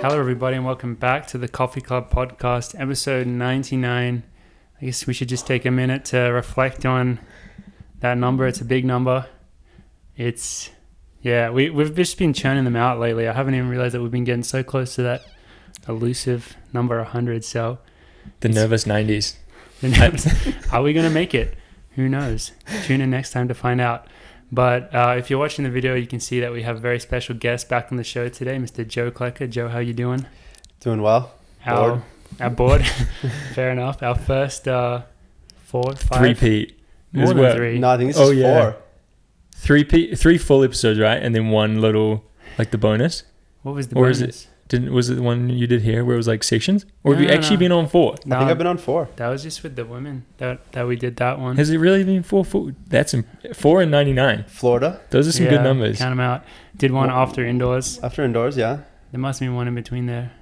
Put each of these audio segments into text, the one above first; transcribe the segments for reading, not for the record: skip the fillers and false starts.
Hello, everybody, and welcome back to the Coffee Club podcast, episode 99. I guess we should just take a minute to reflect on that number. It's a big number. We've just been churning them out lately. I haven't even realized that we've been getting so close to that elusive number 100. So the nervous 90s. Are we going to make it? Who knows? Tune in next time to find out. But if you're watching the video, you can see that we have a very special guest back on the show today, Mr. Joe Klecker. Joe, how you doing? Doing well. Our board. Fair enough. Our first 4, 5. Three-peat. More than well. 3. No, I think this is 4. Three full episodes, right? And then one little, like the bonus. What was the bonus? Was it the one you did here where it was like sections? Or have you actually been on 4? No, I think I've been on 4. That was just with the women that we did that one. Has it really been 4? That's 4 and 99. Florida. Those are some good numbers. Count them out. Did one after indoors. After indoors, yeah. There must be one in between there.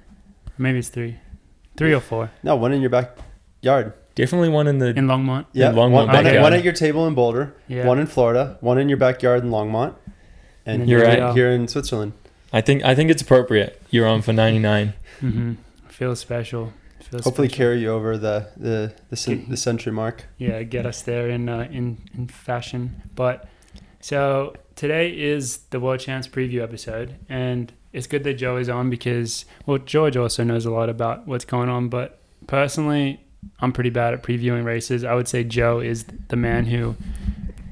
Maybe it's 3. 3 or 4. No, one in your backyard. Definitely one in Longmont. Yeah, in Longmont one at your table in Boulder. Yeah. One in Florida. One in your backyard in Longmont. And you're right. Here in Switzerland. I think it's appropriate. You're on for 99. Mm-hmm. Feels special. Hopefully carry you over the century mark. Yeah, get us there in fashion. But so today is the World Champs preview episode, and it's good that Joe is on because George also knows a lot about what's going on. But personally, I'm pretty bad at previewing races. I would say Joe is the man who,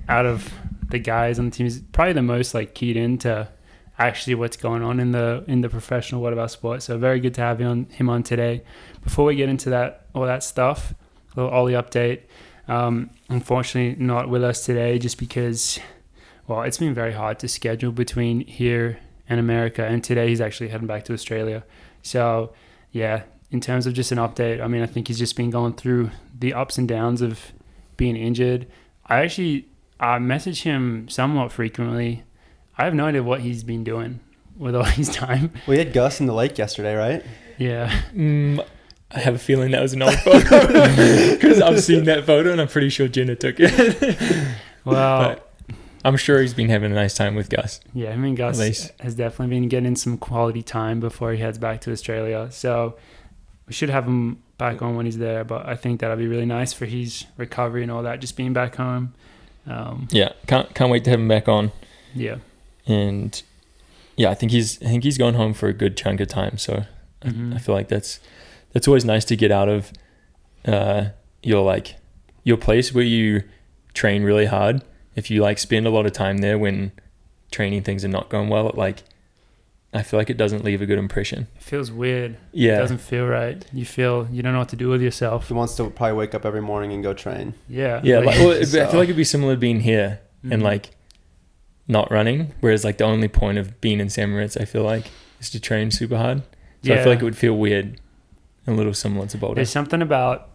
out of the guys on the team, is probably the most like keyed into actually what's going on in the professional world of our sport. So very good to have him on today. Before we get into all that stuff, a little Ollie update. Unfortunately not with us today just because, it's been very hard to schedule between here and America, and today he's actually heading back to Australia. So yeah, in terms of just an update, I think he's just been going through the ups and downs of being injured. I message him somewhat frequently. I have no idea what he's been doing with all his time. We had Gus in the lake yesterday, right? Yeah. I have a feeling that was an old photo because I've seen that photo and I'm pretty sure Jenna took it. But I'm sure he's been having a nice time with Gus. Yeah, Gus has definitely been getting some quality time before he heads back to Australia. So we should have him back on when he's there, but I think that'll be really nice for his recovery and all that, just being back home. Can't wait to have him back on. Yeah. And I think he's gone home for a good chunk of time. So I feel like that's always nice to get out of your place where you train really hard. If you spend a lot of time there when training things are not going well, I feel like it doesn't leave a good impression. It feels weird. Yeah. It doesn't feel right. You don't know what to do with yourself. He wants to probably wake up every morning and go train. Yeah. Yeah. I feel like it'd be similar to being here and not running, whereas the only point of being in St Moritz, I feel like, is to train super hard. So I feel like it would feel weird and a little similar to Boulder. There's something about,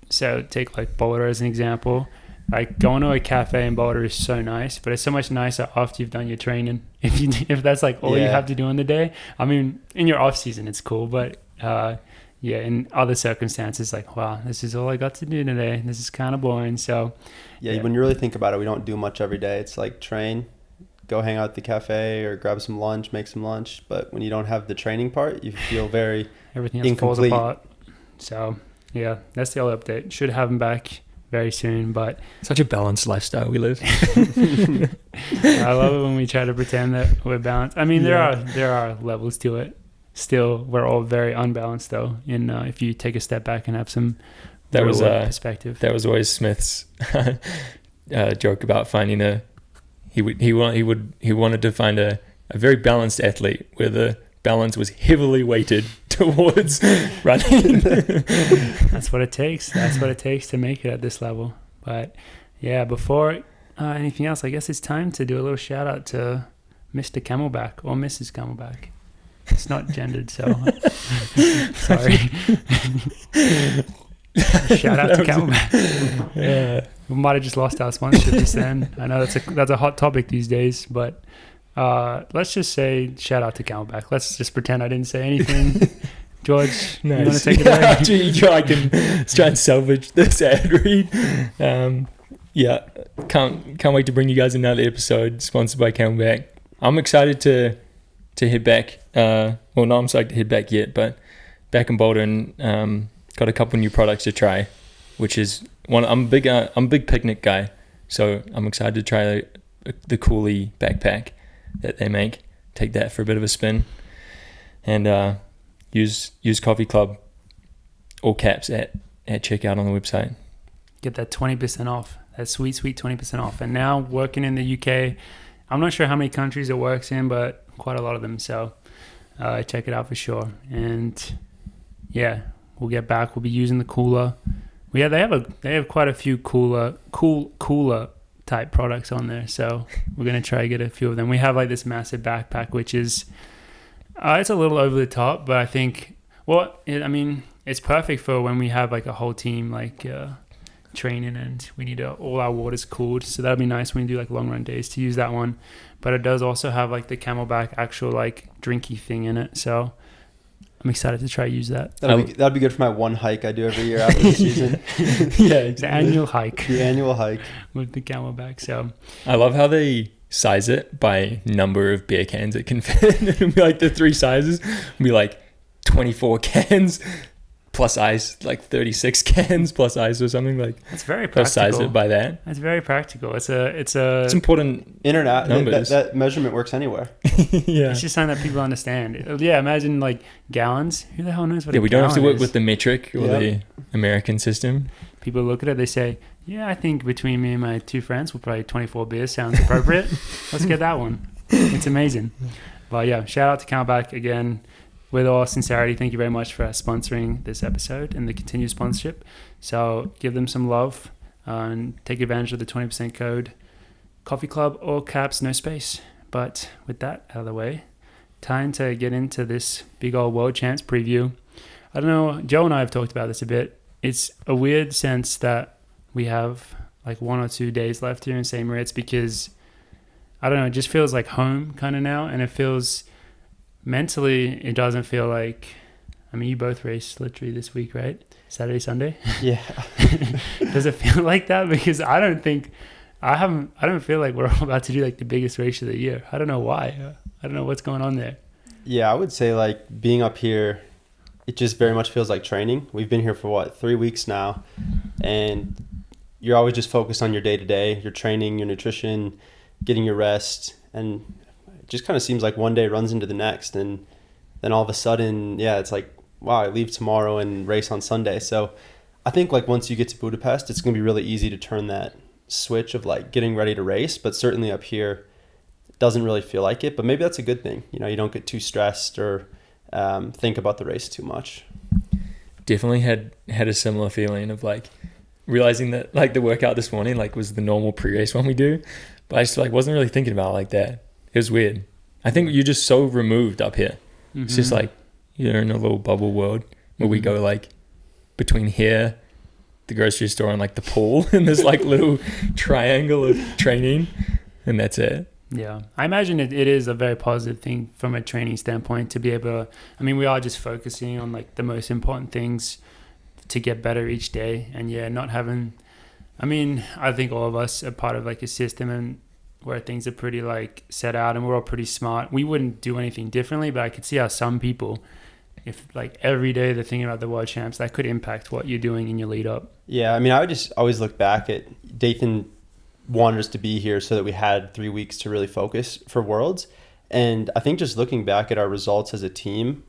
so take Boulder as an example. Going to a cafe in Boulder is so nice, but it's so much nicer after you've done your training. If that's all you have to do in the day. In your off season it's cool, but in other circumstances, wow, this is all I got to do today. This is kind of boring. So when you really think about it, we don't do much every day. It's train, go hang out at the cafe or grab some lunch, make some lunch. But when you don't have the training part, you feel very everything else incomplete. Falls apart. So yeah, that's the old update. Should have him back very soon, but such a balanced lifestyle we live. I love it when we try to pretend that we're balanced. There are levels to it. Still, we're all very unbalanced though. And if you take a step back and have some perspective, that was always Smith's joke about finding he wanted to find a very balanced athlete where the balance was heavily weighted towards running. That's what it takes. That's what it takes to make it at this level. But yeah, before anything else, I guess it's time to do a little shout out to Mr. Camelback or Mrs. Camelback. It's not gendered, so sorry. Shout out to Camelback. Yeah, we might have just lost our sponsorship just then. I know that's a hot topic these days, but let's just say shout out to Camelback. Let's just pretend I didn't say anything. George, you want to take it away? I can try and salvage this ad read. Can't wait to bring you guys another episode sponsored by Camelback. I'm excited to head back well, no, I'm psyched to head back yet, but back in Boulder and got a couple new products to try, which is one. I'm a big picnic guy, so I'm excited to try the Cooley backpack that they make. Take that for a bit of a spin, and use Coffee Club, all caps at checkout on the website. Get that 20% off. That sweet 20% off. And now working in the UK, I'm not sure how many countries it works in, but quite a lot of them. So check it out for sure. And yeah, we'll get back. We'll be using the cooler. Yeah, they have quite a few cooler type products on there. So we're gonna try to get a few of them. We have like this massive backpack, which is it's a little over the top, but I think it's perfect for when we have like a whole team like training and we need all our water's cooled. So that'd be nice when you do like long run days to use that one. But it does also have like the Camelback actual like drinky thing in it. So I'm excited to try use that. That'd be good for my one hike I do every year after the season. Yeah, it's an annual hike. The annual hike with the Camelback. So I love how they size it by number of beer cans it can fit. It'll be like the 3 sizes. It'll be like 24 cans plus ice, like 36 cans plus ice or something. Like it's very practical. Size it by that. It's very practical. It's important. Internet that measurement works anywhere. Yeah, it's just something that people understand. Yeah, imagine like gallons. Who the hell knows what? Yeah, a we don't have to work is? With the metric or the American system. People look at it, they say, "Yeah, I think between me and my 2 friends, we'll probably 24 beers sounds appropriate. Let's get that one." It's amazing. But yeah, shout out to Camelback again. With all sincerity, thank you very much for sponsoring this episode and the continued sponsorship. So give them some love and take advantage of the 20% code. Coffee Club, all caps, no space. But with that out of the way, time to get into this big old World Champs preview. I don't know, Joe and I have talked about this a bit. It's a weird sense that we have like 1 or 2 days left here in St Moritz because, I don't know, it just feels like home kind of now. And it feels... mentally, it doesn't feel like... I mean, you both raced literally this week, right? Saturday, Sunday? Yeah. Does it feel like that? Because I don't feel like we're about to do like the biggest race of the year. I don't know why. I don't know what's going on there. Yeah, I would say like being up here, it just very much feels like training. We've been here for 3 weeks now, and you're always just focused on your day-to-day, your training, your nutrition, getting your rest, and just kind of seems like one day runs into the next, and then all of a sudden, it's like, wow, I leave tomorrow and race on Sunday. So I think like once you get to Budapest, it's going to be really easy to turn that switch of like getting ready to race, but certainly up here it doesn't really feel like it, but maybe that's a good thing. You know, you don't get too stressed or think about the race too much. Definitely had a similar feeling of like realizing that like the workout this morning like was the normal pre-race one we do, but I just like wasn't really thinking about it like that. It was weird. I think you're just so removed up here. Mm-hmm. It's just like you're in a little bubble world where we go like between here, the grocery store, and like the pool, and there's like little triangle of training, and that's it. Yeah, I imagine it is a very positive thing from a training standpoint to be able to, I mean, we are just focusing on like the most important things to get better each day. And not having, I mean, I think all of us are part of like a system and where things are pretty like set out and we're all pretty smart. We wouldn't do anything differently, but I could see how some people, if like every day they're thinking about the World Champs, that could impact what you're doing in your lead up. Yeah, I mean, I would just always look back at Dathan wanted us to be here so that we had 3 weeks to really focus for Worlds. And I think just looking back at our results as a team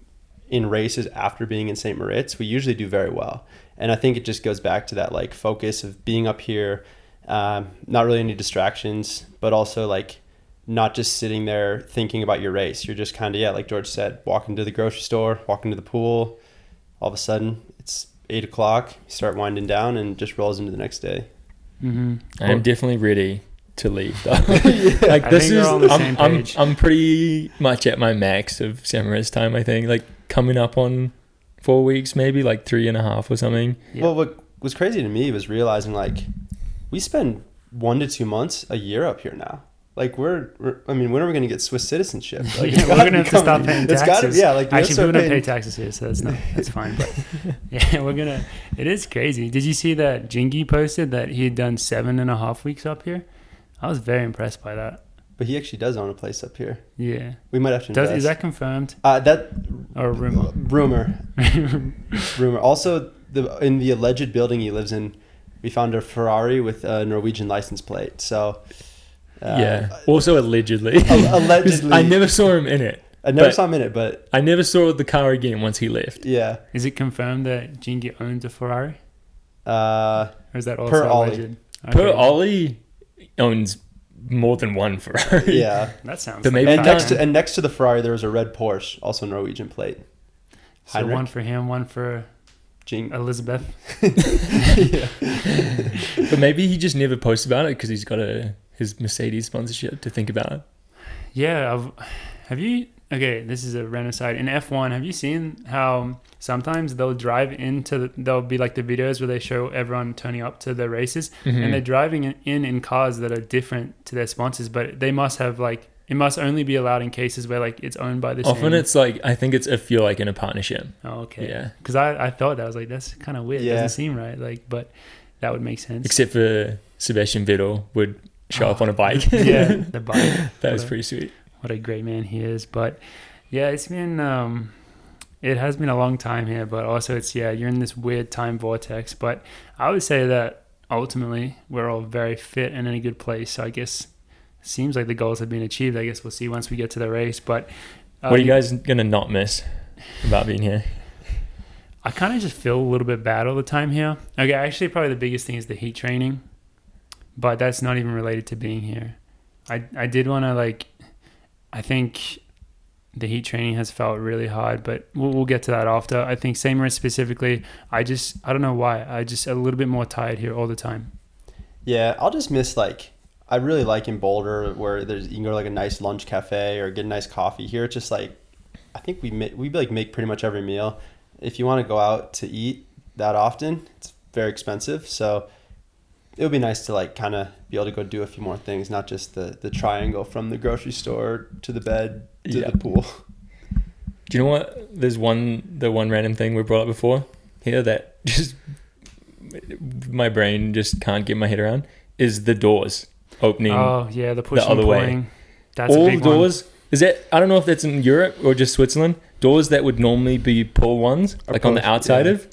in races after being in St Moritz, we usually do very well. And I think it just goes back to that like focus of being up here, not really any distractions, but also like not just sitting there thinking about your race. You're just kind of, like George said, walking to the grocery store, walking to the pool. All of a sudden it's 8 o'clock, you start winding down and just rolls into the next day. Mm-hmm. I'm definitely ready to leave though. Like this is, I'm pretty much at my max of St Moritz time. I think like coming up on 4 weeks, maybe like 3.5 or something. Yeah. Well, what was crazy to me was realizing like we spend 1 to 2 months a year up here now. Like when are we going to get Swiss citizenship? Like, we're going to have to stop paying taxes. Actually, we don't pay taxes here, so that's fine. But it is crazy. Did you see that Jingy posted that he had done 7.5 weeks up here? I was very impressed by that. But he actually does own a place up here. Yeah. We might have to invest. Is that confirmed? That Or rumor? Rumor. Also, in the alleged building he lives in, we found a Ferrari with a Norwegian license plate. So Also allegedly. Allegedly. I never saw him in it. I never saw him in it, but I never saw the car again once he left. yeah. Is it confirmed that Jingy owns a Ferrari? Or is that also per alleged? Ollie. Okay. Per Ollie owns more than one Ferrari. Yeah. That sounds. But like maybe fun. And next to the Ferrari there was a red Porsche, also Norwegian plate. So Heinrich? one for him, one for Elizabeth. Yeah. But maybe he just never posts about it because he's got his Mercedes sponsorship to think about. Yeah. Have you? Okay, this is a random side. In F1, have you seen how sometimes they'll drive there'll be like the videos where they show everyone turning up to the races, and they're driving in cars that are different to their sponsors, but they must have like, it must only be allowed in cases where like it's owned by the same. Often it's like, I think it's if you're like in a partnership. Oh, okay. Yeah. Because I thought that, I was like, that's kind of weird. Yeah. It doesn't seem right. Like, but that would make sense. Except for Sebastian Vettel would show up on a bike. Yeah, the bike. That was pretty sweet. What a great man he is. But yeah, it's been it has been a long time here, but also you're in this weird time vortex. But I would say that ultimately we're all very fit and in a good place. So I guess it seems like the goals have been achieved. I guess we'll see once we get to the race. But what are you guys gonna not miss about being here? I kind of just feel a little bit bad all the time here. Okay, actually probably the biggest thing is the heat training, but that's not even related to being here. I did want to I think the heat training has felt really hard, but we'll get to that after. I think St Moritz specifically, I don't know why. I just a little bit more tired here all the time. Yeah, I'll just miss I really like in Boulder where you can go to a nice lunch cafe or get a nice coffee. Here it's just I think we make pretty much every meal. If you want to go out to eat that often, it's very expensive. So it would be nice to kind of be able to go do a few more things, not just the triangle from the grocery store to the bed to the pool. Do you know what? There's the one random thing we brought up before here that just my brain just can't get my head around is the doors opening. Oh yeah, the pushing the other and pulling. way. That's all a big doors. Is that, I don't know if that's in Europe or just Switzerland. Doors that would normally be pull ones, on the outside of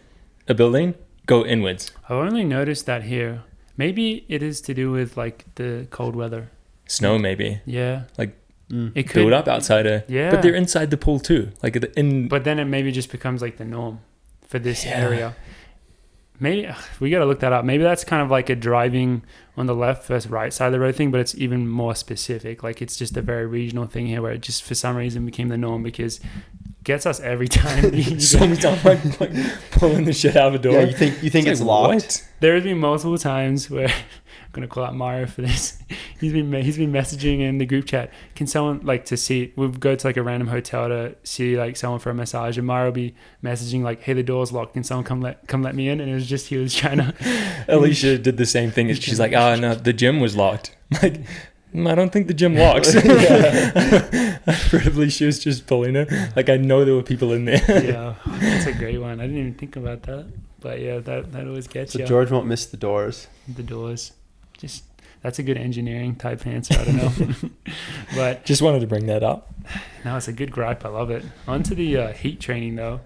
a building, go inwards. I've only noticed that here. Maybe it is to do with the cold weather. Snow maybe. Yeah. It could Build up outside yeah. But they're inside the pool too. But then it maybe just becomes the norm for this area. Maybe we got to look that up. Maybe that's kind of a driving on the left versus right side of the road thing, but it's even more specific. It's just a very regional thing here where it just for some reason became the norm because it gets us every time. So many times pulling the shit out of a door. Yeah, you think it's locked. What? There has been multiple times where I'm gonna call out Mario for this. He's been messaging in the group chat. Can someone to see? We'll go to a random hotel to see someone for a massage, and Mario will be messaging "Hey, the door's locked. Can someone come let me in?" And it was just he was trying to. Alicia did the same thing. She's like, "Oh no, the gym was locked." I'm like, I don't think the gym locks. Preferably she was just pulling it. I know there were people in there. Yeah, that's a great one. I didn't even think about that. But yeah, that always gets you. So George won't miss the doors. The doors. Just that's a good engineering type answer. I don't know. But just wanted to bring that up. No, it's a good gripe. I love it. On to the heat training though.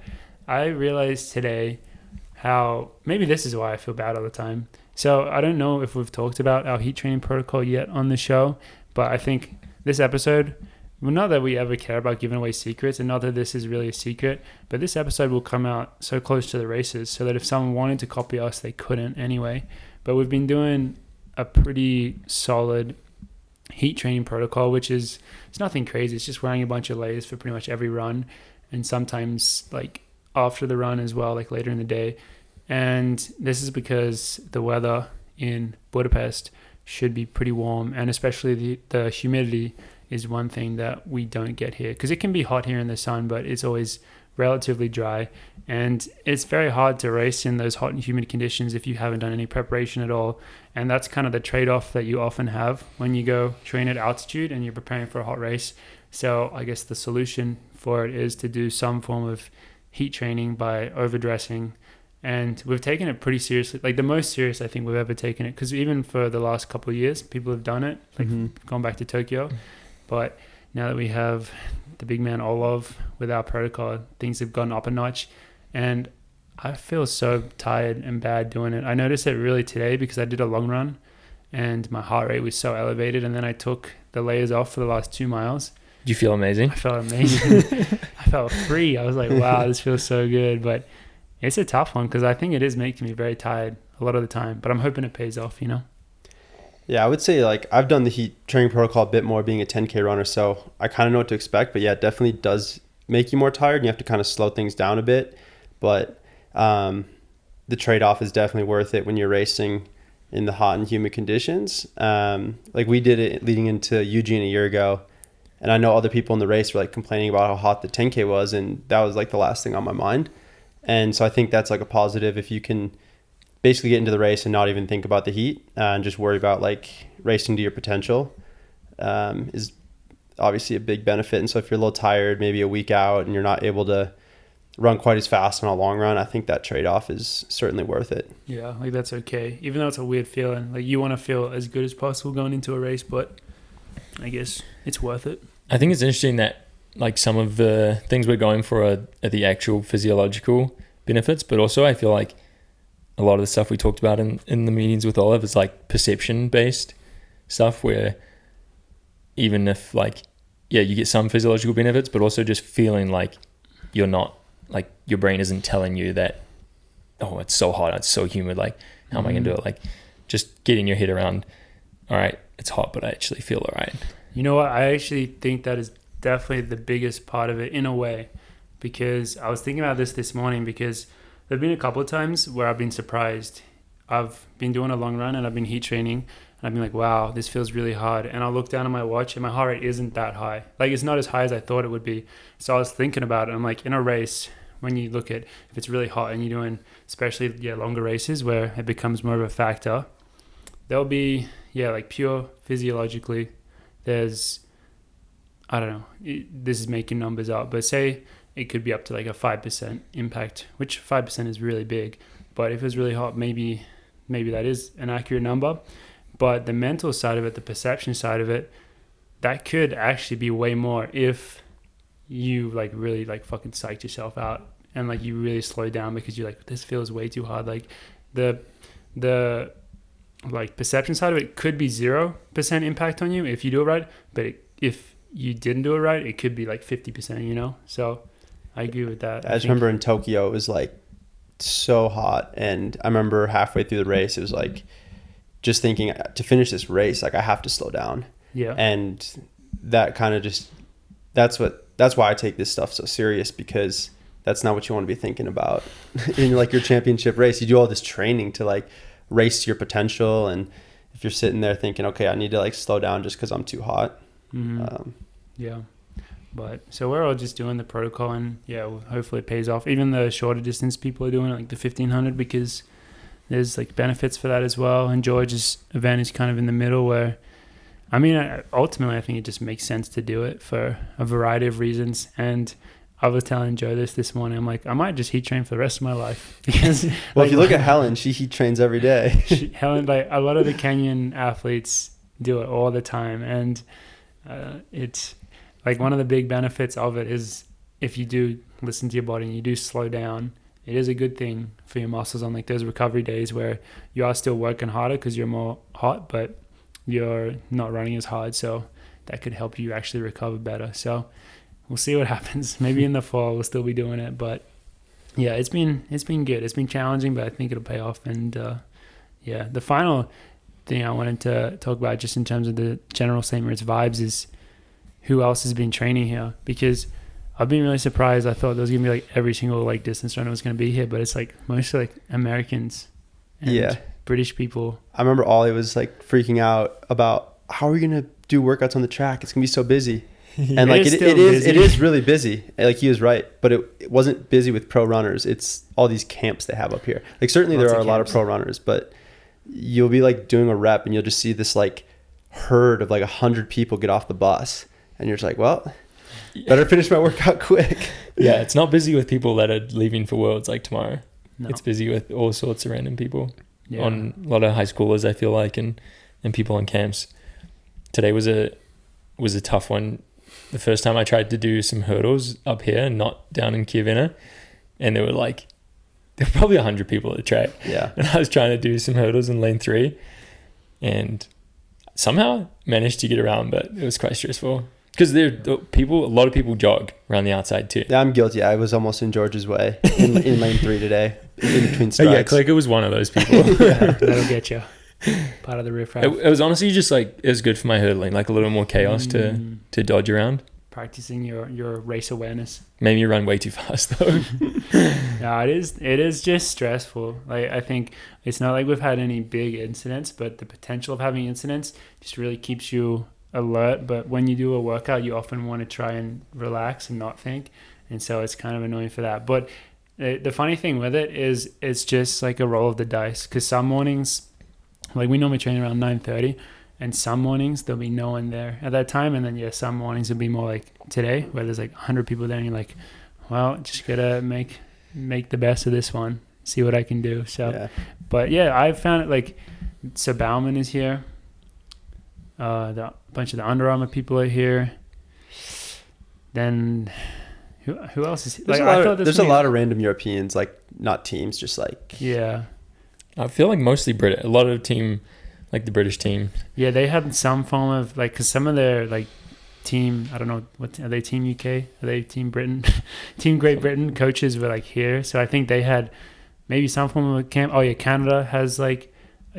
I realized today how maybe this is why I feel bad all the time. So I don't know if we've talked about our heat training protocol yet on the show, but I think this episode, well, not that we ever care about giving away secrets and not that this is really a secret, but this episode will come out so close to the races so that if someone wanted to copy us, they couldn't anyway. But we've been doing a pretty solid heat training protocol, which is, it's nothing crazy. It's just wearing a bunch of layers for pretty much every run. And sometimes after the run as well, later in the day. And this is because the weather in Budapest should be pretty warm, and especially the humidity is one thing that we don't get here, because it can be hot here in the sun, but it's always relatively dry, and it's very hard to race in those hot and humid conditions if you haven't done any preparation at all. And that's kind of the trade-off that you often have when you go train at altitude and you're preparing for a hot race. So I guess the solution for it is to do some form of heat training by overdressing And we've taken it pretty seriously, like the most serious I think we've ever taken it, because even for the last couple of years, people have done it, like gone back to Tokyo. But now that we have the big man Olov with our protocol, things have gone up a notch. And I feel so tired and bad doing it. I noticed it really today because I did a long run and my heart rate was so elevated. And then I took the layers off for the last 2 miles. Did you feel amazing? I felt amazing. I felt free. I was like, wow, this feels so good. But it's a tough one because I think it is making me very tired a lot of the time. But I'm hoping it pays off, you know? Yeah, I would say like I've done the heat training protocol a bit more being a 10K runner. So I kind of know what to expect. But yeah, it definitely does make you more tired. And you have to kind of slow things down a bit. But the trade-off is definitely worth it when you're racing in the hot and humid conditions. Like we did it leading into Eugene a year ago. And I know other people in the race were like complaining about how hot the 10K was. And that was like the last thing on my mind. And so I think that's like a positive if you can basically get into the race and not even think about the heat and just worry about like racing to your potential is obviously a big benefit. And so if you're a little tired, maybe a week out and you're not able to run quite as fast on a long run, I think that trade-off is certainly worth it. Yeah, like that's okay. Even though it's a weird feeling, like you want to feel as good as possible going into a race, but I guess it's worth it. I think it's interesting that like some of the things we're going for are the actual physiological benefits, but also I feel like a lot of the stuff we talked about in the meetings with Olive is like perception-based stuff where even if like, yeah, you get some physiological benefits, but also just feeling like you're not, like your brain isn't telling you that, oh, it's so hot, it's so humid, like how am I going to do it? Like just getting your head around, all right, it's hot, but I actually feel all right. You know what? I actually think that is definitely the biggest part of it in a way, because I was thinking about this morning because there have been a couple of times where I've been surprised. I've been doing a long run and I've been heat training and I've been like, wow, this feels really hard. And I'll look down at my watch and my heart rate isn't that high. Like it's not as high as I thought it would be. So I was thinking about it. I'm like, in a race, when you look at if it's really hot and you're doing especially longer races where it becomes more of a factor, there'll be like pure physiologically there's, I don't know, this is making numbers up, but say it could be up to like a 5% impact, which 5% is really big. But if it's really hot, maybe that is an accurate number. But the mental side of it, the perception side of it, that could actually be way more if you like really like fucking psyched yourself out and like you really slow down because you're like, this feels way too hard. Like the like perception side of it could be 0% impact on you if you do it right. But if you didn't do it right, it could be like 50%, you know? So I agree with that. I just remember in Tokyo, it was like so hot. And I remember halfway through the race, it was like just thinking to finish this race, like I have to slow down. Yeah. And that kind of just, that's why I take this stuff so serious, because that's not what you want to be thinking about in like your championship race. You do all this training to like race to your potential. And if you're sitting there thinking, okay, I need to like slow down just because I'm too hot. Yeah. But so we're all just doing the protocol and hopefully it pays off. Even the shorter distance people are doing it, like the 1500, because there's like benefits for that as well. And George's event is kind of in the middle where, I mean, ultimately I think it just makes sense to do it for a variety of reasons. And I was telling Joe this morning, I'm like, I might just heat train for the rest of my life. Because well, like, if you look at Helen, she heat trains every day. Helen, like a lot of the Kenyan athletes do it all the time. And it's like one of the big benefits of it is if you do listen to your body and you do slow down, it is a good thing for your muscles on like those recovery days where you are still working harder because you're more hot, but you're not running as hard. So that could help you actually recover better. So we'll see what happens. Maybe in the fall we'll still be doing it, but yeah, it's been good. It's been challenging, but I think it'll pay off. And the final thing I wanted to talk about just in terms of the general St Moritz vibes is who else has been training here, because I've been really surprised. I thought there was gonna be like every single like distance runner was gonna be here, but it's like mostly like Americans and British people. I remember Ollie was like freaking out about how are we gonna do workouts on the track? It's gonna be so busy. And like it is really busy. Like he was right, but it wasn't busy with pro runners. It's all these camps they have up here. Like certainly there are a lot of pro runners, but you'll be like doing a rep and you'll just see this like herd of like 100 people get off the bus, and you're just like, well, better finish my workout quick. Yeah, it's not busy with people that are leaving for Worlds like tomorrow. No. It's busy with all sorts of random people. Yeah. On a lot of high schoolers, I feel like, and people on camps. Today was a tough one. The first time I tried to do some hurdles up here, not down in Chiavenna, and there were probably 100 people at the track. Yeah. And I was trying to do some hurdles in lane 3, and somehow managed to get around, but it was quite stressful because a lot of people jog around the outside too. Yeah, I'm guilty. I was almost in George's way in lane 3 today, in between strides. Oh, yeah, Klecker was one of those people. Yeah, that'll get you. Part of the riffraff. It was honestly just it was good for my hurdling, a little more chaos to dodge around. Practicing your race awareness. Made me run way too fast though. No, it is just stressful. I think it's not like we've had any big incidents, but the potential of having incidents just really keeps you alert. But when you do a workout, you often want to try and relax and not think, and so it's kind of annoying for that. But the funny thing with it is it's just like a roll of the dice, because some mornings, we normally train around 9:30, and some mornings there'll be no one there at that time, and then some mornings will be more like today where there's 100 people there, and you're like, well, just gotta make the best of this one, see what I can do. So Yeah. But yeah, I've found it so Bauman is here, the bunch of the Under Armour people are here, then who else is here? There's a lot of random Europeans, not teams, just yeah. I feel like mostly British. A lot of team, the British team. Yeah, they had some form of because some of their team, I don't know, what are they, Team UK? Are they Team Britain? Team Great Britain coaches were here, so I think they had maybe some form of a camp. Oh yeah, Canada has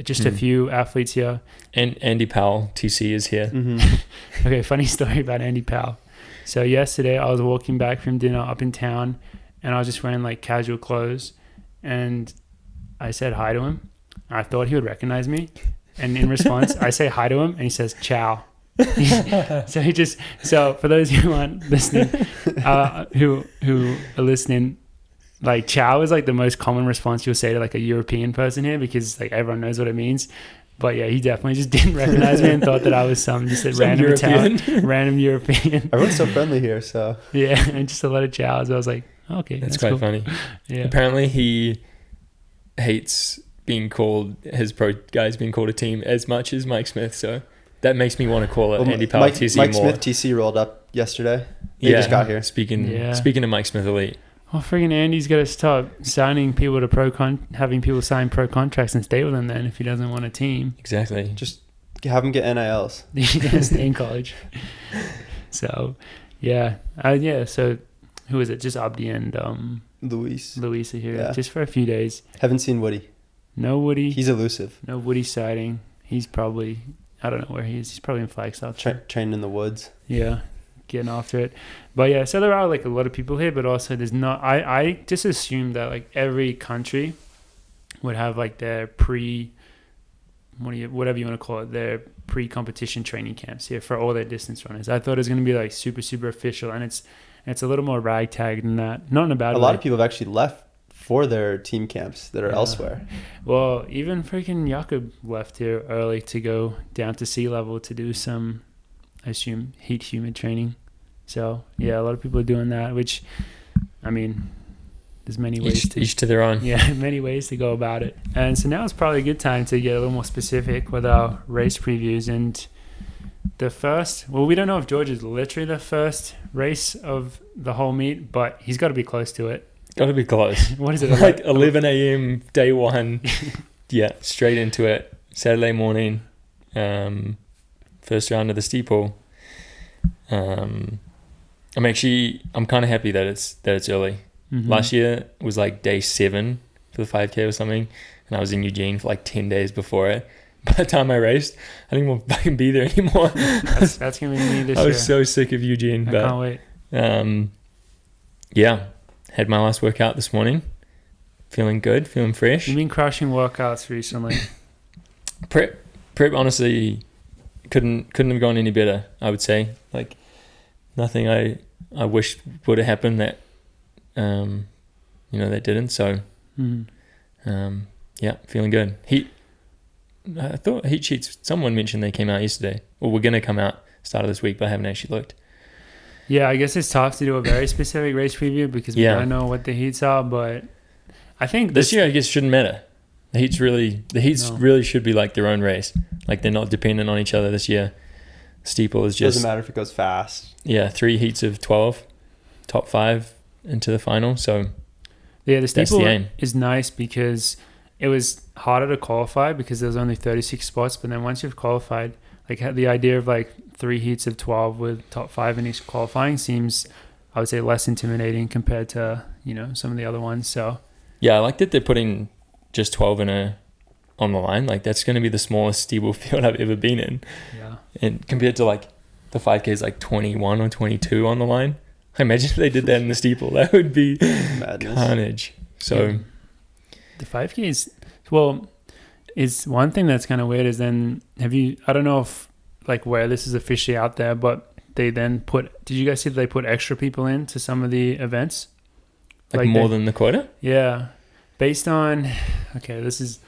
just a few athletes here. And Andy Powell, TC, is here. Mm-hmm. Okay, funny story about Andy Powell. So yesterday I was walking back from dinner up in town, and I was just wearing casual clothes, and I said hi to him. I thought he would recognize me, and in response, I say hi to him, and he says "ciao." So for those who aren't listening, who are listening, "ciao" is the most common response you'll say to a European person here, because everyone knows what it means. But yeah, he definitely just didn't recognize me and thought that I was some random European. Italian, random European. Everyone's so friendly here, so Yeah, and just a lot of chows. I was like, okay, that's quite cool. funny. Yeah. Apparently he hates his pro guys being called a team as much as Mike Smith, so that makes me want to call it Andy Powell TC Mike more. Mike Smith TC rolled up yesterday. They just got here. Speaking of Mike Smith Elite. Well, friggin' Andy's got to stop signing people to having people sign pro contracts and stay with him then if he doesn't want a team. Exactly. Just have them get NILs. He's going to stay in college. So, yeah. So, who is it? Just Abdi and Luis are here just for a few days. Haven't seen Woody. No Woody. He's elusive. No Woody sighting. He's probably, I don't know where he is. He's probably in Flagstaff. Training in the woods. Yeah. Getting after it. But yeah, so there are a lot of people here, but also there's not, I just assumed that every country would have their whatever you want to call it, their pre-competition training camps here for all their distance runners. I thought it was going to be super, super official, and it's a little more ragtag than that. Not in a bad way. A lot of people have actually left for their team camps that are elsewhere. Well, even freaking Jakob left here early to go down to sea level to do some, I assume, heat humid training. So yeah, a lot of people are doing that, which, I mean, there's many ways each to their own. Yeah, many ways to go about it. And so now it's probably a good time to get a little more specific with our race previews. And the first, we don't know if George is literally the first race of the whole meet, but he's got to be close to it. Got to be close. What is it? 11 a.m. day one. Yeah, straight into it. Saturday morning, first round of the steeple. I'm kind of happy that it's early. Mm-hmm. Last year was day 7 for the 5K or something, and I was in Eugene for 10 days before it. By the time I raced, I didn't want to fucking be there anymore. That's gonna be me this year. I was so sick of Eugene. I can't wait. Yeah, had my last workout this morning. Feeling good, feeling fresh. You've been crushing workouts recently. Prep honestly couldn't have gone any better, I would say. Nothing I wish would have happened that that didn't. So yeah, feeling good. I thought heat sheets, someone mentioned they came out yesterday, or were gonna come out start of this week, but I haven't actually looked. Yeah, I guess it's tough to do a very specific race preview because we don't know what the heats are, but I think this year I guess shouldn't matter. The heats really should be like their own race. Like they're not dependent on each other this year. Steeple is just doesn't matter if it goes fast. Yeah, 3 heats of 12, top 5 into the final. So yeah, the steeple the aim. is nice because it was harder to qualify because there was only 36 spots. But then once you've qualified, like the idea of like 3 heats of 12 with top 5 in each qualifying seems, I would say, less intimidating compared to, you know, some of the other ones. So yeah, I like that they're putting just 12 on the line. Like that's going to be the smallest steeple field I've ever been in. Yeah. And compared to like the 5K is like 21 or 22 on the line. I imagine if they did that in the steeple, that would be madness. Carnage. So yeah. The 5K is one thing that's kind of weird is then I don't know if like where this is officially out there, but they then did you guys see that they put extra people in to some of the events? Like more than the quota? Yeah. Based on, okay, this is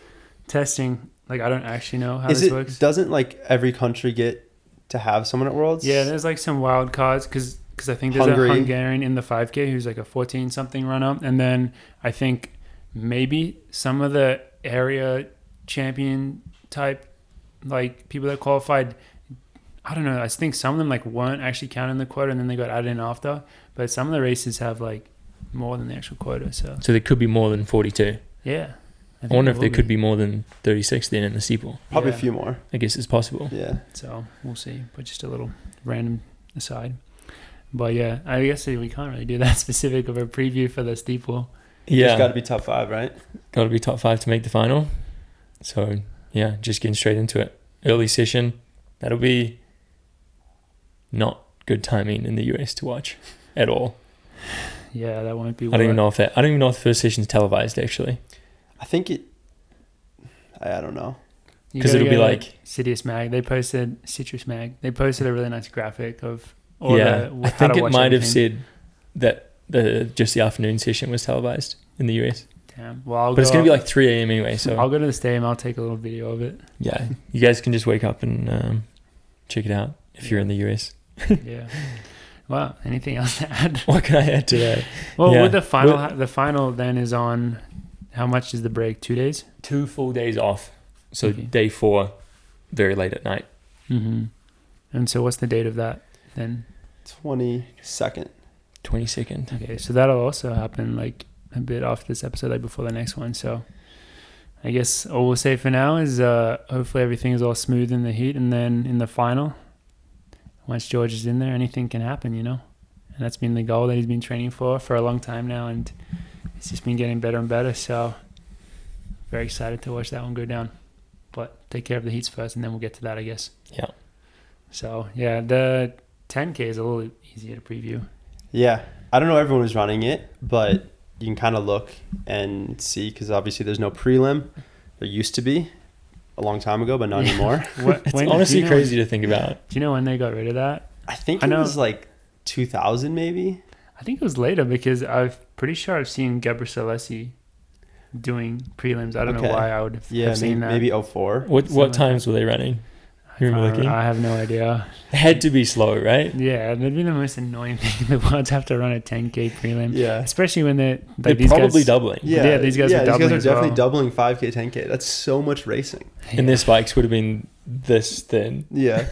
testing. Like, I don't actually know how this works. Doesn't like every country get to have someone at Worlds? Yeah, there's like some wild cards because I think there's a Hungarian in the 5K who's like a 14-something runner. And then I think maybe some of the area champion type, like people that qualified, I don't know. I think some of them like weren't actually counted in the quota and then they got added in after. But some of the races have like more than the actual quota. So there could be more than 42. Yeah. I wonder if there could be more than 36 then in the steeple. Probably a few more. I guess it's possible. Yeah. So we'll see. But just a little random aside. But yeah, I guess we can't really do that specific of a preview for the steeple. Yeah. It's got to be top 5, right? Got to be top 5 to make the final. So yeah, just getting straight into it. Early session. That'll be not good timing in the US to watch at all. Yeah, that won't be. I don't even know if the first session's televised actually. I think I don't know. Because it'll be like Citrus Mag. They posted a really nice graphic of I think it might have said that just the afternoon session was televised in the US. Damn. Well, but it's going to be like 3 a.m. anyway. So I'll go to the stadium. I'll take a little video of it. Yeah, you guys can just wake up and check it out if you're in the US. Yeah. Wow. Anything else to add? What can I add to that? Well, with the final then is on. How much is the break? 2 days? 2 full days off. So day 4, very late at night. Mm-hmm. And so what's the date of that then? 22nd. 22nd. Okay, so that'll also happen like a bit after this episode, like before the next one. So I guess all we'll say for now is hopefully everything is all smooth in the heat, and then in the final, once George is in there, anything can happen, you know? And that's been the goal that he's been training for a long time now, and it's just been getting better and better. So very excited to watch that one go down. But take care of the heats first, and then we'll get to that, I guess. Yeah. So, yeah, the 10K is a little easier to preview. Yeah. I don't know everyone who's running it, but you can kind of look and see, because obviously there's no prelim. There used to be a long time ago, but not anymore. It's honestly crazy to think about. Do you know when they got rid of that? I think it was like 2000 maybe. I think it was later, because I'm pretty sure I've seen Gebre Selassie doing prelims. I don't know why I would have seen that. Maybe 04. What times were they running? I have no idea. It had to be slow, right? Yeah, that'd be the most annoying thing in the world to have to run a 10K prelim. Yeah. Especially when they're probably doubling. Yeah, these guys are doubling. These guys are definitely doubling 5K, 10K. That's so much racing. Yeah. And their spikes would have been this thin. Yeah.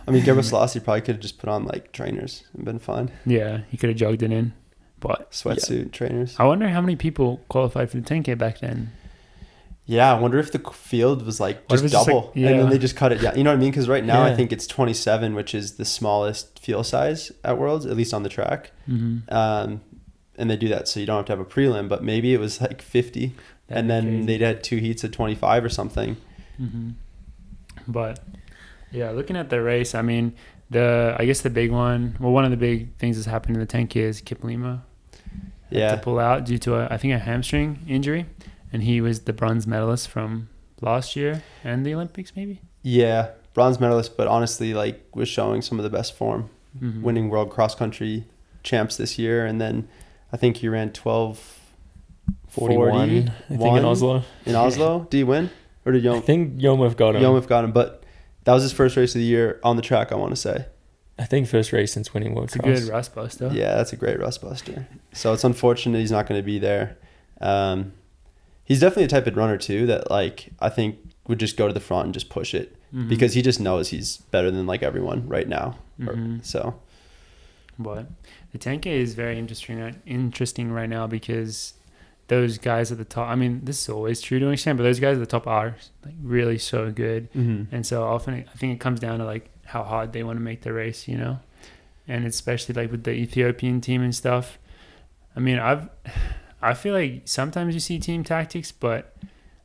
I mean, Gebre Selassie probably could have just put on like trainers and been fine. Yeah, he could have jogged it in. But sweatsuit trainers. I wonder how many people qualified for the 10K back then. Yeah, I wonder if the field was like just double, and then they just cut it down. You know what I mean? Because right now I think it's 27, which is the smallest field size at Worlds, at least on the track. Mm-hmm. And they do that so you don't have to have a prelim. But maybe it was like 50, and then they'd had 2 heats at 25 or something. Mm-hmm. But yeah, looking at the race, I mean, I guess the big one. Well, one of the big things that's happened in the 10K is Kip Lima. Had to pull out due to a hamstring injury. And he was the bronze medalist from last year and the Olympics, maybe? Yeah, bronze medalist, but honestly, like, was showing some of the best form. Mm-hmm. Winning world cross-country champs this year. And then I think he ran 12:41, I think, in Oslo. In Oslo? Did he win? Or did I think Yomov got him. Yomov got him, but that was his first race of the year on the track, I want to say. I think first race since winning world cross. It's a good rust buster. Yeah, that's a great rust buster. So it's unfortunate he's not going to be there. he's definitely the type of runner too that like I think would just go to the front and just push it because he just knows he's better than like everyone right now. So, but the 10K is very interesting right now because those guys at the top, I mean, this is always true to an extent, but those guys at the top are like really so good. And so often I think it comes down to like how hard they want to make the race, you know, and especially like with the Ethiopian team and stuff. I mean, I feel like sometimes you see team tactics, but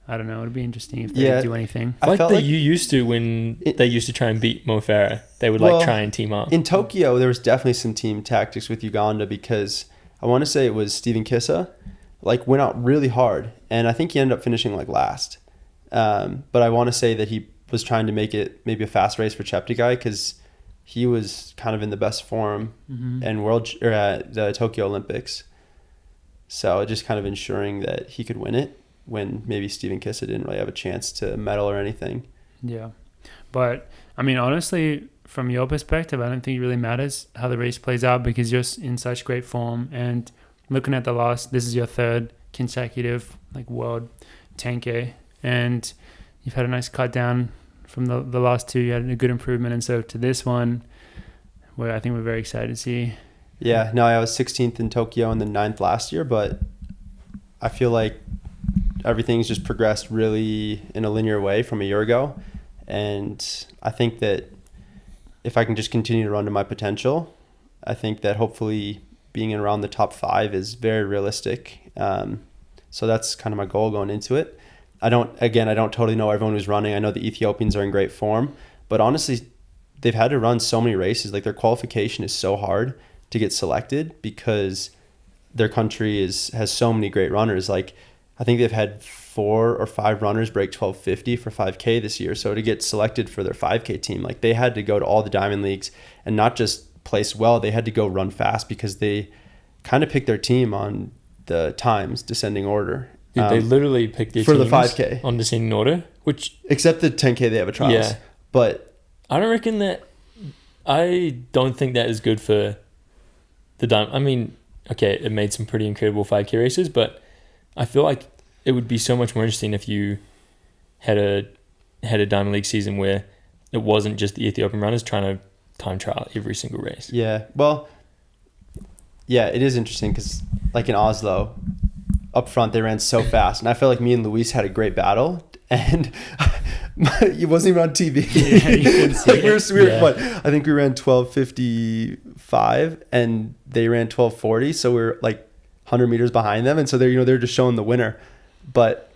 I don't know. It'd be interesting if they didn't do anything. I felt like you used to when they used to try and beat Mo Farah. They would like try and team up. In Tokyo, there was definitely some team tactics with Uganda because I want to say it was Stephen Kissa, like went out really hard. And I think he ended up finishing like last. But I want to say that he was trying to make it maybe a fast race for Cheptegei because he was kind of in the best form and at the Tokyo Olympics. So just kind of ensuring that he could win it when maybe Stephen Kissa didn't really have a chance to medal or anything. Yeah. But, I mean, honestly, from your perspective, I don't think it really matters how the race plays out because you're in such great form. And looking at this is your third consecutive like world 10K. And you've had a nice cut down from the last two. You had a good improvement. And so to this one, where I think we're very excited to see. Yeah, no, I was 16th in Tokyo and then 9th last year, but I feel like everything's just progressed really in a linear way from a year ago. And I think that if I can just continue to run to my potential, I think that hopefully being in around the top 5 is very realistic. So that's kind of my goal going into it. I don't totally know everyone who's running. I know the Ethiopians are in great form, but honestly, they've had to run so many races. Like their qualification is so hard to get selected because their country has so many great runners. Like I think they've had 4 or 5 runners break 12:50 for 5K this year. So to get selected for their 5K team, like they had to go to all the Diamond Leagues and not just place well, they had to go run fast because they kind of picked their team on the times descending order. Dude, they literally picked their for teams the 5K on descending order, which except the 10K they have a trials. Yeah. But I don't think that is good for the Diamond. I mean, okay, it made some pretty incredible 5K races, but I feel like it would be so much more interesting if you had a Diamond League season where it wasn't just the Ethiopian runners trying to time trial every single race. Yeah, well, yeah, it is interesting because like in Oslo, up front they ran so fast, and I felt like me and Luis had a great battle, and it wasn't even on TV. Yeah, you couldn't see it. What? I think we ran 12:55, and they ran 12:40, so we were like 100 meters behind them, and so they're just showing the winner. But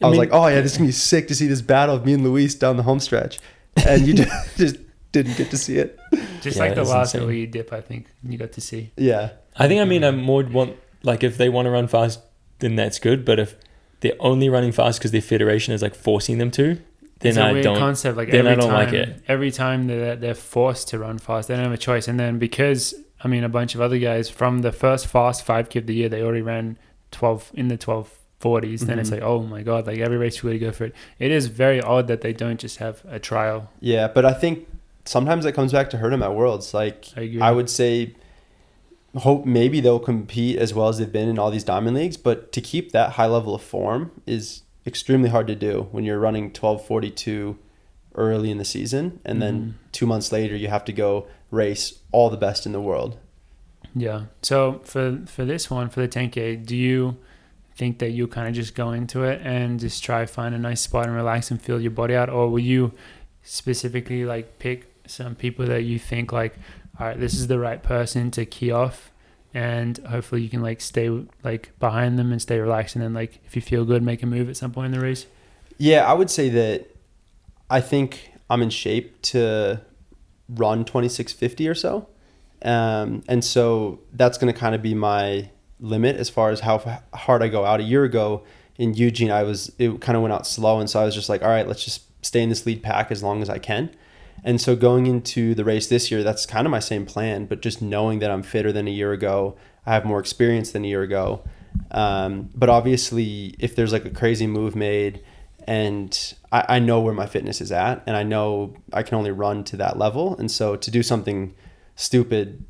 I was like, oh yeah, this is gonna be sick to see this battle of me and Luis down the home stretch, and you just didn't get to see it. Just like the last lead dip, I think you got to see. Yeah, I think I more want like if they want to run fast, then that's good. But if they're only running fast because their federation is like forcing them to, then I don't. Concept. Like then I don't like it. Every time they're forced to run fast, they don't have a choice. And then because I mean a bunch of other guys from the first fast 5K of the year, they already ran 12 in the 12:40s. Then it's like, oh my god, like every race you really go for it. It is very odd that they don't just have a trial. Yeah, but I think sometimes that comes back to hurt them at Worlds. Like I would say, hope maybe they'll compete as well as they've been in all these Diamond Leagues, but to keep that high level of form is extremely hard to do when you're running 12:42 early in the season, and then 2 months later you have to go race all the best in the world. Yeah. So for this one, for the 10K, do you think that you kind of just go into it and just try find a nice spot and relax and feel your body out, or will you specifically like pick some people that you think like, all right, this is the right person to key off, and hopefully you can like stay like behind them and stay relaxed, and then like if you feel good, make a move at some point in the race? Yeah, I would say that I think I'm in shape to run 26:50 or so, and so that's going to kind of be my limit as far as how hard I go out. A year ago in Eugene, it kind of went out slow, and so I was just like, all right, let's just stay in this lead pack as long as I can. And so going into the race this year, that's kind of my same plan, but just knowing that I'm fitter than a year ago, I have more experience than a year ago. But obviously, if there's like a crazy move made, and I know where my fitness is at, and I know I can only run to that level. And so to do something stupid,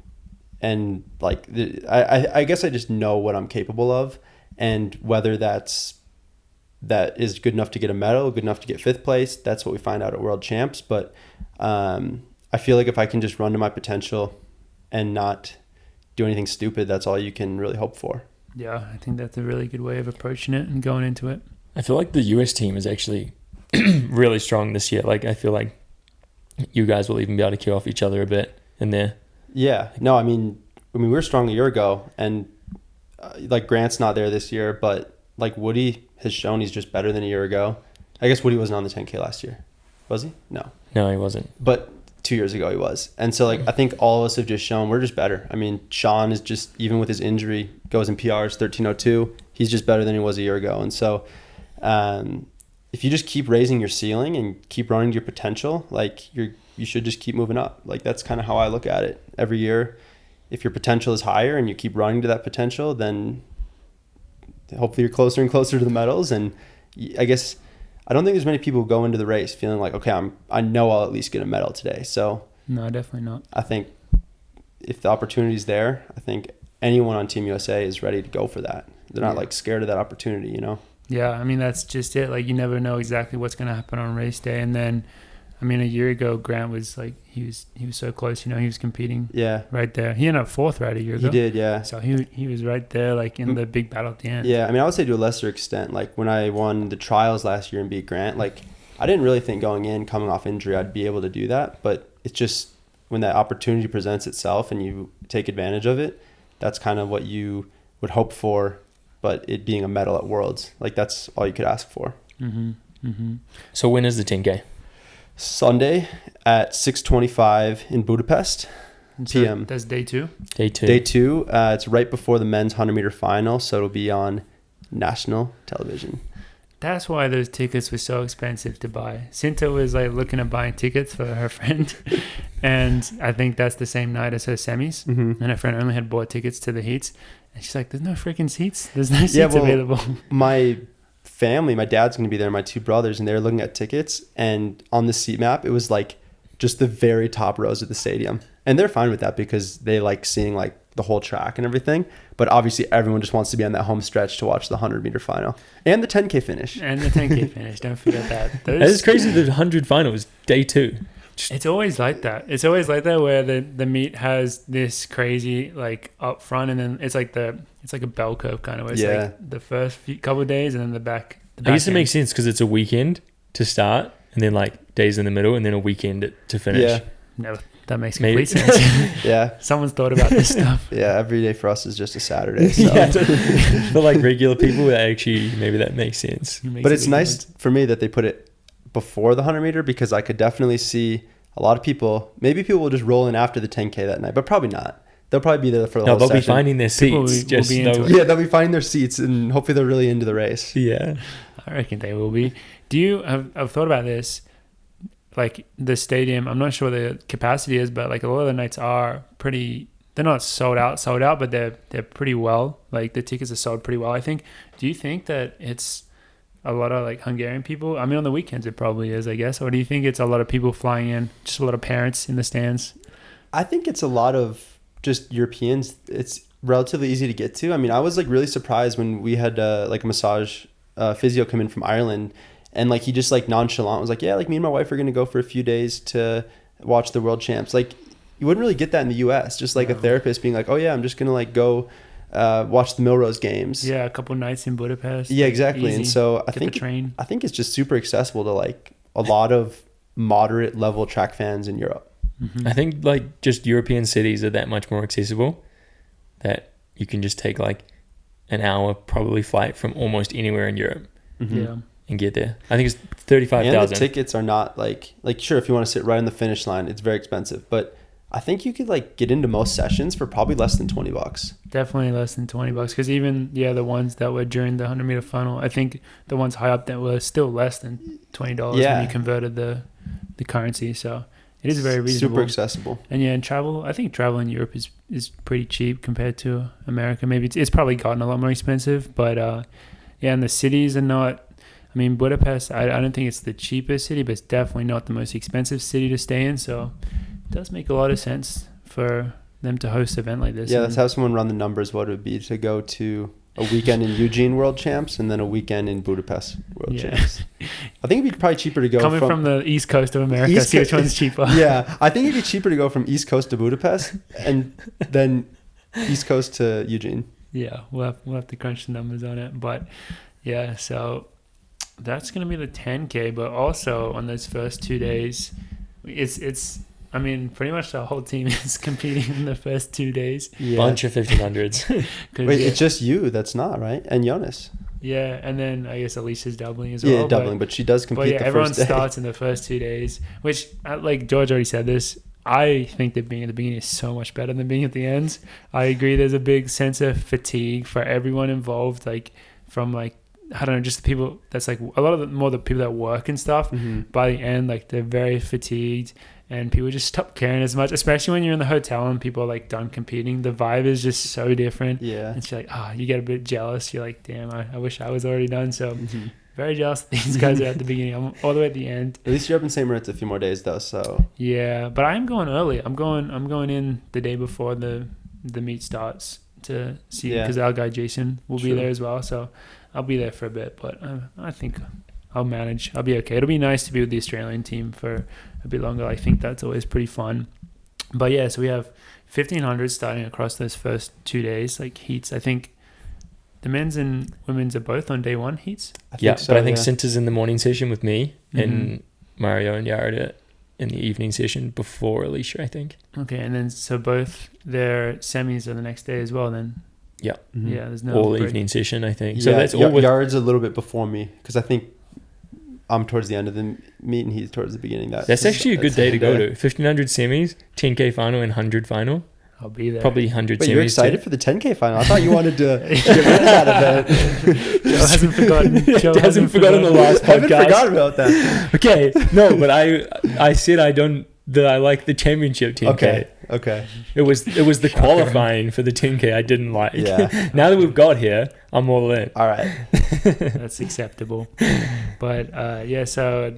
and like, I guess I just know what I'm capable of, and whether that's that is good enough to get a medal, good enough to get 5th place. That's what we find out at World Champs. But I feel like if I can just run to my potential and not do anything stupid, that's all you can really hope for. Yeah, I think that's a really good way of approaching it and going into it. I feel like the US team is actually really strong this year. Like, I feel like you guys will even be able to kill off each other a bit in there. Yeah. No, I mean, we were strong a year ago, and like Grant's not there this year, but like Woody has shown he's just better than a year ago. I guess Woody wasn't on the 10K last year. Was he? No, he wasn't. But 2 years ago he was. And so like I think all of us have just shown we're just better. I mean, Sean is just, even with his injury, goes in PRs 1302. He's just better than he was a year ago. And so if you just keep raising your ceiling and keep running to your potential, like you should just keep moving up. Like that's kind of how I look at it. Every year, if your potential is higher and you keep running to that potential, then hopefully you're closer and closer to the medals. And I guess I don't think there's many people who go into the race feeling like, okay, I know I'll at least get a medal today. So no, definitely not. I think if the opportunity's there, I think anyone on Team USA is ready to go for that. They're not like scared of that opportunity, you know? Yeah, I mean, that's just it. Like, you never know exactly what's going to happen on race day. And then, I mean, a year ago, Grant was like, he was so close, you know, he was competing right there. He ended up 4th right a year ago. He did, yeah. So he was right there, like in the big battle at the end. Yeah, I mean, I would say to a lesser extent, like when I won the trials last year and beat Grant, like I didn't really think going in, coming off injury, I'd be able to do that. But it's just when that opportunity presents itself and you take advantage of it, that's kind of what you would hope for. But it being a medal at Worlds, like that's all you could ask for. Mm-hmm. Mm-hmm. So when is the 10K? Sunday at 6:25 in Budapest, p.m. That's day 2? Day 2. Day 2. It's right before the men's 100-meter final, so it'll be on national television. That's why those tickets were so expensive to buy. Cinta was like looking at buying tickets for her friend, and I think that's the same night as her semis. Mm-hmm. And her friend only had bought tickets to the heats. And she's like, there's no freaking seats. There's no seats available. My family, my dad's going to be there, my 2 brothers, and they're looking at tickets. And on the seat map, it was like just the very top rows of the stadium. And they're fine with that because they like seeing like the whole track and everything. But obviously everyone just wants to be on that home stretch to watch the 100-meter final. And the 10K finish. And the 10K finish. Don't forget that. That is crazy. The 100 final was day 2. It's always like that. It's always like that where the meet has this crazy like up front, and then it's like a bell curve kind of where it's like the first couple of days and then the back. I guess it makes sense because it's a weekend to start and then like days in the middle and then a weekend to finish. Yeah. No, that makes complete sense. Yeah. Someone's thought about this stuff. Yeah, every day for us is just a Saturday. So. Yeah. For like regular people, maybe that makes sense. But it's nice for me that they put it before the 100-meter because I could definitely see a lot of people. Maybe people will just roll in after the 10K that night, but probably not. They'll probably be there for the whole session. They'll be finding their seats. They'll be finding their seats, and hopefully they're really into the race. Yeah, I reckon they will be. Do you have thought about this? Like the stadium, I'm not sure the capacity is, but like a lot of the nights are pretty. They're not sold out, but they're pretty well. Like the tickets are sold pretty well, I think. Do you think that it's a lot of like Hungarian people? I mean, on the weekends it probably is, I guess. Or do you think it's a lot of people flying in, just a lot of parents in the stands? I think it's a lot of just Europeans. It's relatively easy to get to. I mean, I was like really surprised when we had like a massage physio come in from Ireland, and like he just like nonchalant was like, yeah, like me and my wife are gonna go for a few days to watch the World Champs. Like you wouldn't really get that in the US. Just like a therapist being like, oh yeah, I'm just gonna like go watch the Milrose games. Yeah, a couple nights in Budapest. Yeah, exactly. Easy. And so I think it's just super accessible to like a lot of moderate level track fans in Europe. Mm-hmm. I think like just European cities are that much more accessible that you can just take like an hour probably flight from almost anywhere in Europe. Mm-hmm. Yeah. And get there. I think it's 35,000. And the tickets are not like sure, if you want to sit right on the finish line, it's very expensive, but I think you could like get into most sessions for probably less than $20. Definitely less than $20 because even the ones that were during the 100-meter final, I think the ones high up that were still less than $20 when you converted the currency. So it is very reasonable, super accessible. And and travel. I think travel in Europe is pretty cheap compared to America. Maybe it's probably gotten a lot more expensive, but and the cities are not. I mean, Budapest. I don't think it's the cheapest city, but it's definitely not the most expensive city to stay in. So it does make a lot of sense for them to host an event like this. Yeah, let's have someone run the numbers. What it would be to go to a weekend in Eugene World Champs and then a weekend in Budapest world Yeah. champs. I think it'd be probably cheaper to go Coming from the east coast of America, East see which Co- one's cheaper. Yeah, I think it'd be cheaper to go from East Coast to Budapest and then East Coast to Eugene. Yeah, we'll have to crunch the numbers on it. But yeah, so that's going to be the 10K. But also on those first 2 days, it's I mean, pretty much the whole team is competing in the first 2 days. Yeah. Bunch of 1500s. Wait, Yeah, it's just you that's not, right? And Jonas. yeah, and then I guess Alicia's doubling as well. Yeah, doubling, but she does But compete yeah, the everyone first day. starts in the first 2 days, which, like George already said this, I think that being at the beginning is so much better than being at the end. I agree. There's a big sense of fatigue for everyone involved, like from like, I don't know, just the people that's like a lot of the people that work and stuff. Mhm. By the end, like they're very fatigued and people just stop caring as much, especially when you're in the hotel and people are like done competing. The vibe is just so different. Yeah. It's like, you get a bit jealous. You're like, damn, I wish I was already done. So Mhm. very jealous that these guys are at the beginning. I'm all the way at the end. At least you're up in St Moritz a few more days though, so Yeah, but I am going early. I'm going in the day before the meet starts to see, Yeah. because our guy Jason will be True. there as well. So I'll be there for a bit, but I think I'll manage. I'll be okay. It'll be nice to be with the Australian team for a bit longer. I think that's always pretty fun. But yeah, so we have 1500 starting across those first 2 days, like heats. I think the men's and women's are both on day one heats. Yeah, so, but I think yeah. Cinta's in the morning session with me Mhm. and Mario and Yared are in the evening session before Alicia, I think. Okay, and then so both their semis are the next day as well. Then Yeah. Mhm. yeah, there's no All break. evening session, I think. So Yeah, that's all with Yard's a little bit before me because I think I'm towards the end of the meet and he's towards the beginning. That's actually a good that's day to go day. to. 1500 semis, 10K final, and 100 final. I'll be there. Probably 100 But semis. you're excited for the 10K final. I thought you wanted to get rid of that event. Joe hasn't forgotten. Joe hasn't forgotten the last I haven't podcast. forgotten about that. Okay, no, but I said I like the championship 10K. Okay. It was the qualifying for the 10K I didn't like. Yeah. Now that we've got here, I'm all in. All right. That's acceptable. But yeah, so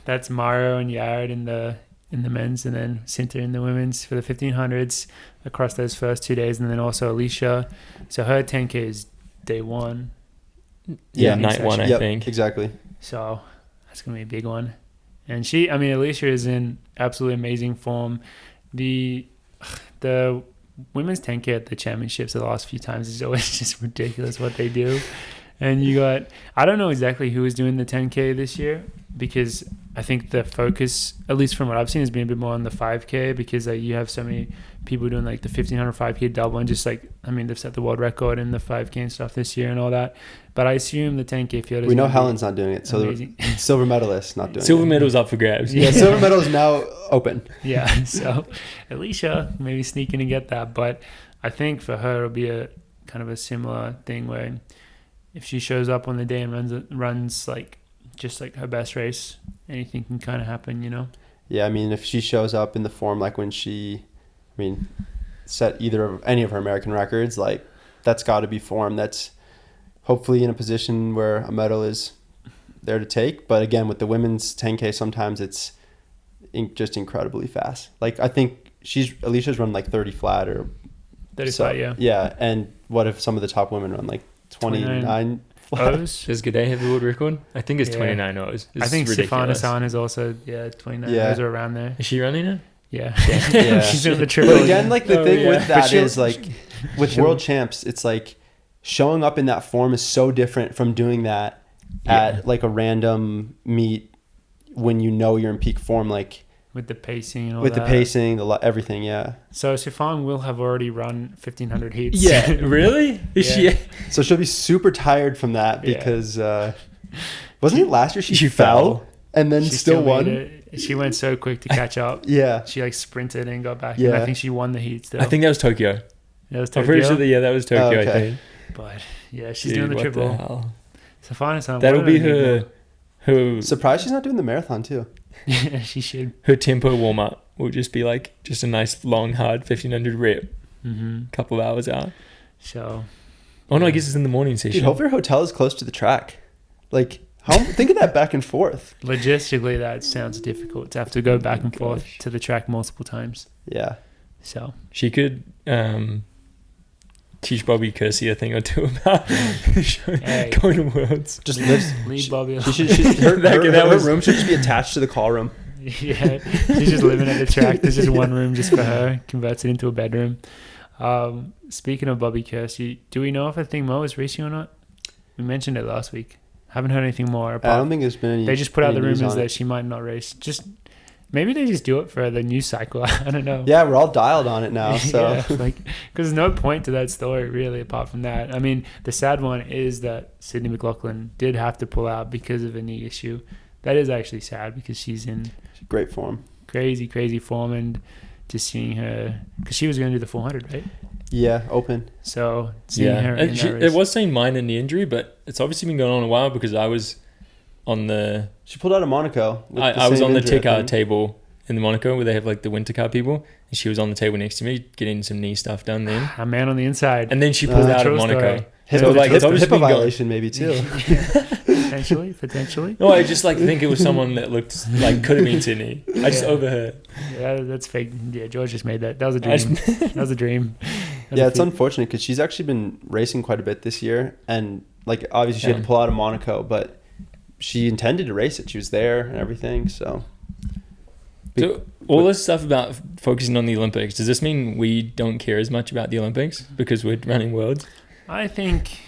that's Mario and Yared in the men's, and then Cinta in the women's for the 1500s across those first 2 days, and then also Alicia. So her 10K is day one. Yeah, Yeah, night one, I Yep, think. exactly. So that's gonna be a big one. And Alicia is in absolutely amazing form. The women's 10K at the championships the last few times is always just ridiculous what they do. And I don't know exactly who is doing the 10K this year, because I think the focus, at least from what I've seen, has been a bit more on the 5K, because you have so many people doing like the 1500 5K double, and just like, I mean, they've set the world record in the 5K and stuff this year and all that. But I assume the 10K field is We know gonna be Helen's not doing it, so amazing. the silver medalist not doing Silver it. medal's up for grabs. Yeah, silver medal is now open. Yeah, so Alicia maybe sneak in and get that. But I think for her it'll be a kind of a similar thing where if she shows up on the day and runs like just like her best race, anything can kind of happen, you know? Yeah, I mean, if she shows up in the form like when she, set any of her American records, like that's got to be form that's hopefully in a position where a medal is there to take. But again, with the women's 10K, sometimes it's just incredibly fast. Like I think Alicia's run like 30 flat or 35, so, yeah. Yeah, and what if some of the top women run like 29 flat? O's. Does G'day have the world record? I think it's Yeah. 29 O's. I think Sifana ridiculous. San is also 29 Yeah. O's or around there. Is she running it? Yeah. Yeah. She's doing the triple. But again, like the Oh, thing yeah. with But that she'll- is like with she'll- world champs, it's like showing up in that form is so different from doing that Yeah. at like a random meet when you know you're in peak form, like with the pacing and all with that. the pacing, everything. Yeah. So Sifan will have already run 1500 heats. Yeah, really? Is Yeah. she? So she'll be super tired from that Yeah. because wasn't it last year she She fell fell. and then She still made won? it. She went so quick to catch up. Yeah. She like sprinted and got back. Yeah. And I think she won the heat still. I think that was Tokyo. that was I'm pretty Tokyo. sure that was Tokyo, okay. I think. But yeah, she's Dude, doing the what triple. hell? Sifan San. That'll be her Surprised she's not doing the marathon too. Yeah, she should. her tempo warm up will just be like just a nice long hard 1500 rep, Mm-hmm. couple of hours out. So Oh no, I guess it's in the morning session. Dude, hope your hotel is close to the track. Like, think of that back and forth. logistically, that sounds difficult to have to go back and forth to the track multiple times. Yeah. So She could teach Bobby Kersey a thing or two about going to Worlds. Just lives. Leave Bobby alone. Her room should just be attached to the call room. Yeah, she's just living at the track. There's just one room just for her. Converts it into a bedroom. Speaking of Bobby Kersey, do we know if I think Mo is racing or not? We mentioned it last week. Haven't heard anything more. I don't think there's been any. They just put out the news rumors on that it. she might not race. Just maybe they just do it for the news cycle. I don't know. Yeah, we're all dialed on it now. So yeah, like, because there's no point to that story really, apart from that. I mean, the sad one is that Sydney McLaughlin did have to pull out because of a knee issue. That is actually sad because she's in great form. Crazy form, and just seeing her, because she was going to do the 400, right? Yeah, open. So seeing her in that race. It was saying minor knee injury, but it's obviously been going on a while because I was on the... She pulled out of Monaco. I was on the ticker table in the Monaco where they have like the winter car people, and she was on the table next to me getting some knee stuff done then. A man on the inside. And then she pulled out of Monaco. So like it's obviously HIPAA violation maybe too. Potentially. No, I just like think it was someone that looked like could have been Sydney. I just overheard. Yeah, that's fake. Yeah, George just made that. That was a dream. That was a dream. Yeah, it's unfortunate because she's actually been racing quite a bit this year, and like obviously she had to pull out of Monaco, but she intended to race it. She was there and everything. So all this stuff about focusing on the Olympics, does this mean we don't care as much about the Olympics because we're running Worlds? I think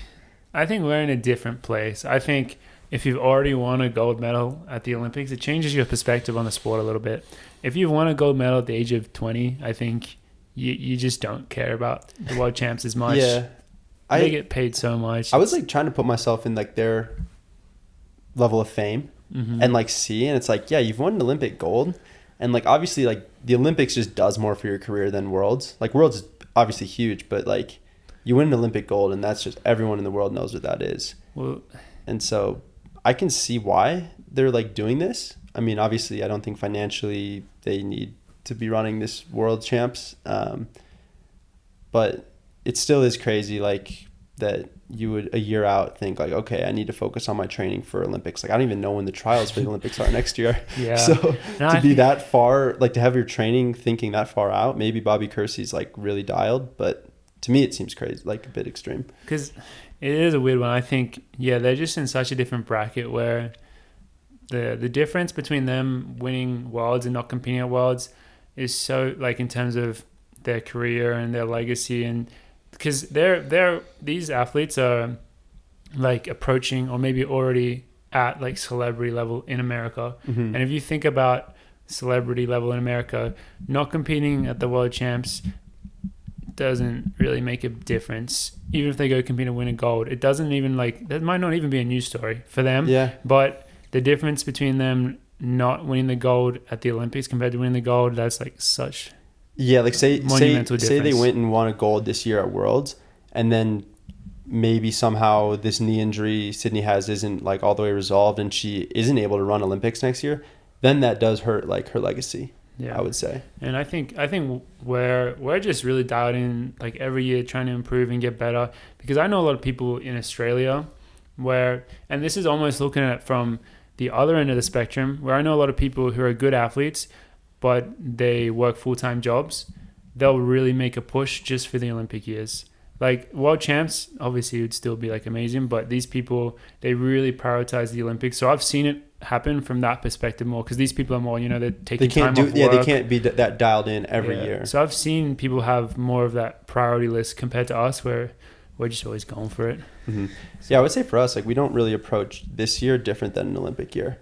we're in a different place. I think if you've already won a gold medal at the Olympics, it changes your perspective on the sport a little bit. If you've won a gold medal at the age of 20, I think you just don't care about the world champs as much. Yeah. They get paid so much. I was like trying to put myself in like their level of fame and like see, and it's like, yeah, you've won an Olympic gold, and like obviously like the Olympics just does more for your career than Worlds. Like Worlds is obviously huge, but like you win an Olympic gold, and that's just everyone in the world knows what that is. Well, and so I can see why they're like doing this. I mean, obviously, I don't think financially they need to be running this world champs, but it still is crazy, like that you would a year out think like, okay, I need to focus on my training for Olympics. Like I don't even know when the trials for the Olympics are next year. Yeah. So to be that far, like to have your training thinking that far out, maybe Bobby Kersey's like really dialed, but to me it seems crazy, like a bit extreme. Because it is a weird one. I think, yeah, they're just in such a different bracket where the difference between them winning Worlds and not competing at Worlds is so, like, in terms of their career and their legacy, and because these athletes are like approaching or maybe already at like celebrity level in America. And if you think about celebrity level in America, not competing at the world champs doesn't really make a difference. Even if they go compete and win a gold, it doesn't even, like, that might not even be a news story for them. Yeah. But the difference between them not winning the gold at the Olympics compared to winning the gold, that's like such like say they went and won a gold this year at Worlds, and then maybe somehow this knee injury Sydney has isn't like all the way resolved and she isn't able to run Olympics next year, then that does hurt like her legacy. Yeah, I would say. And I think we're just really dialed in, like, every year trying to improve and get better, because I know a lot of people in Australia where, and this is almost looking at it from the other end of the spectrum, where I know a lot of people who are good athletes but they work full-time jobs. They'll really make a push just for the Olympic years. Like world champs obviously would still be like amazing, but these people, they really prioritize the Olympics. So I've seen it happen from that perspective more, because these people are more, they're taking time off work. Yeah, they can't be that dialed in every year. So I've seen people have more of that priority list compared to us, where we're just always going for it. Yeah, I would say for us, like, we don't really approach this year different than an Olympic year.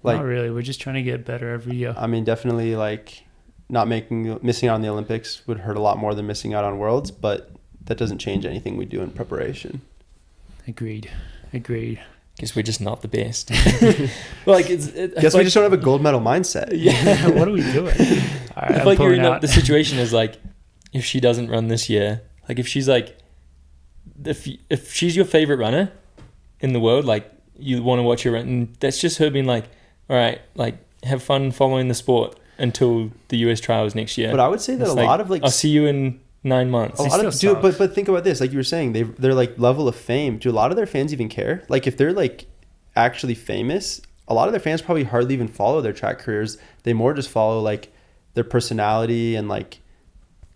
Like, not really. We're just trying to get better every year. I mean, definitely, like, missing out on the Olympics would hurt a lot more than missing out on Worlds, but that doesn't change anything we do in preparation. Agreed. Guess we're just not the best. Well, guess we just don't have a gold medal mindset. Yeah. What are we doing? All right, I feel like you're in the situation is like, if she doesn't run this year, like if she's like, if she's your favorite runner in the world, like you want to watch her run, and that's just her being like, all right, like have fun following the sport until the US trials next year. But I would say that lot of like, I'll see you in 9 months. But think about this, like you were saying, they're like level of fame. Do a lot of their fans even care? Like if they're like actually famous, a lot of their fans probably hardly even follow their track careers. They more just follow like their personality and like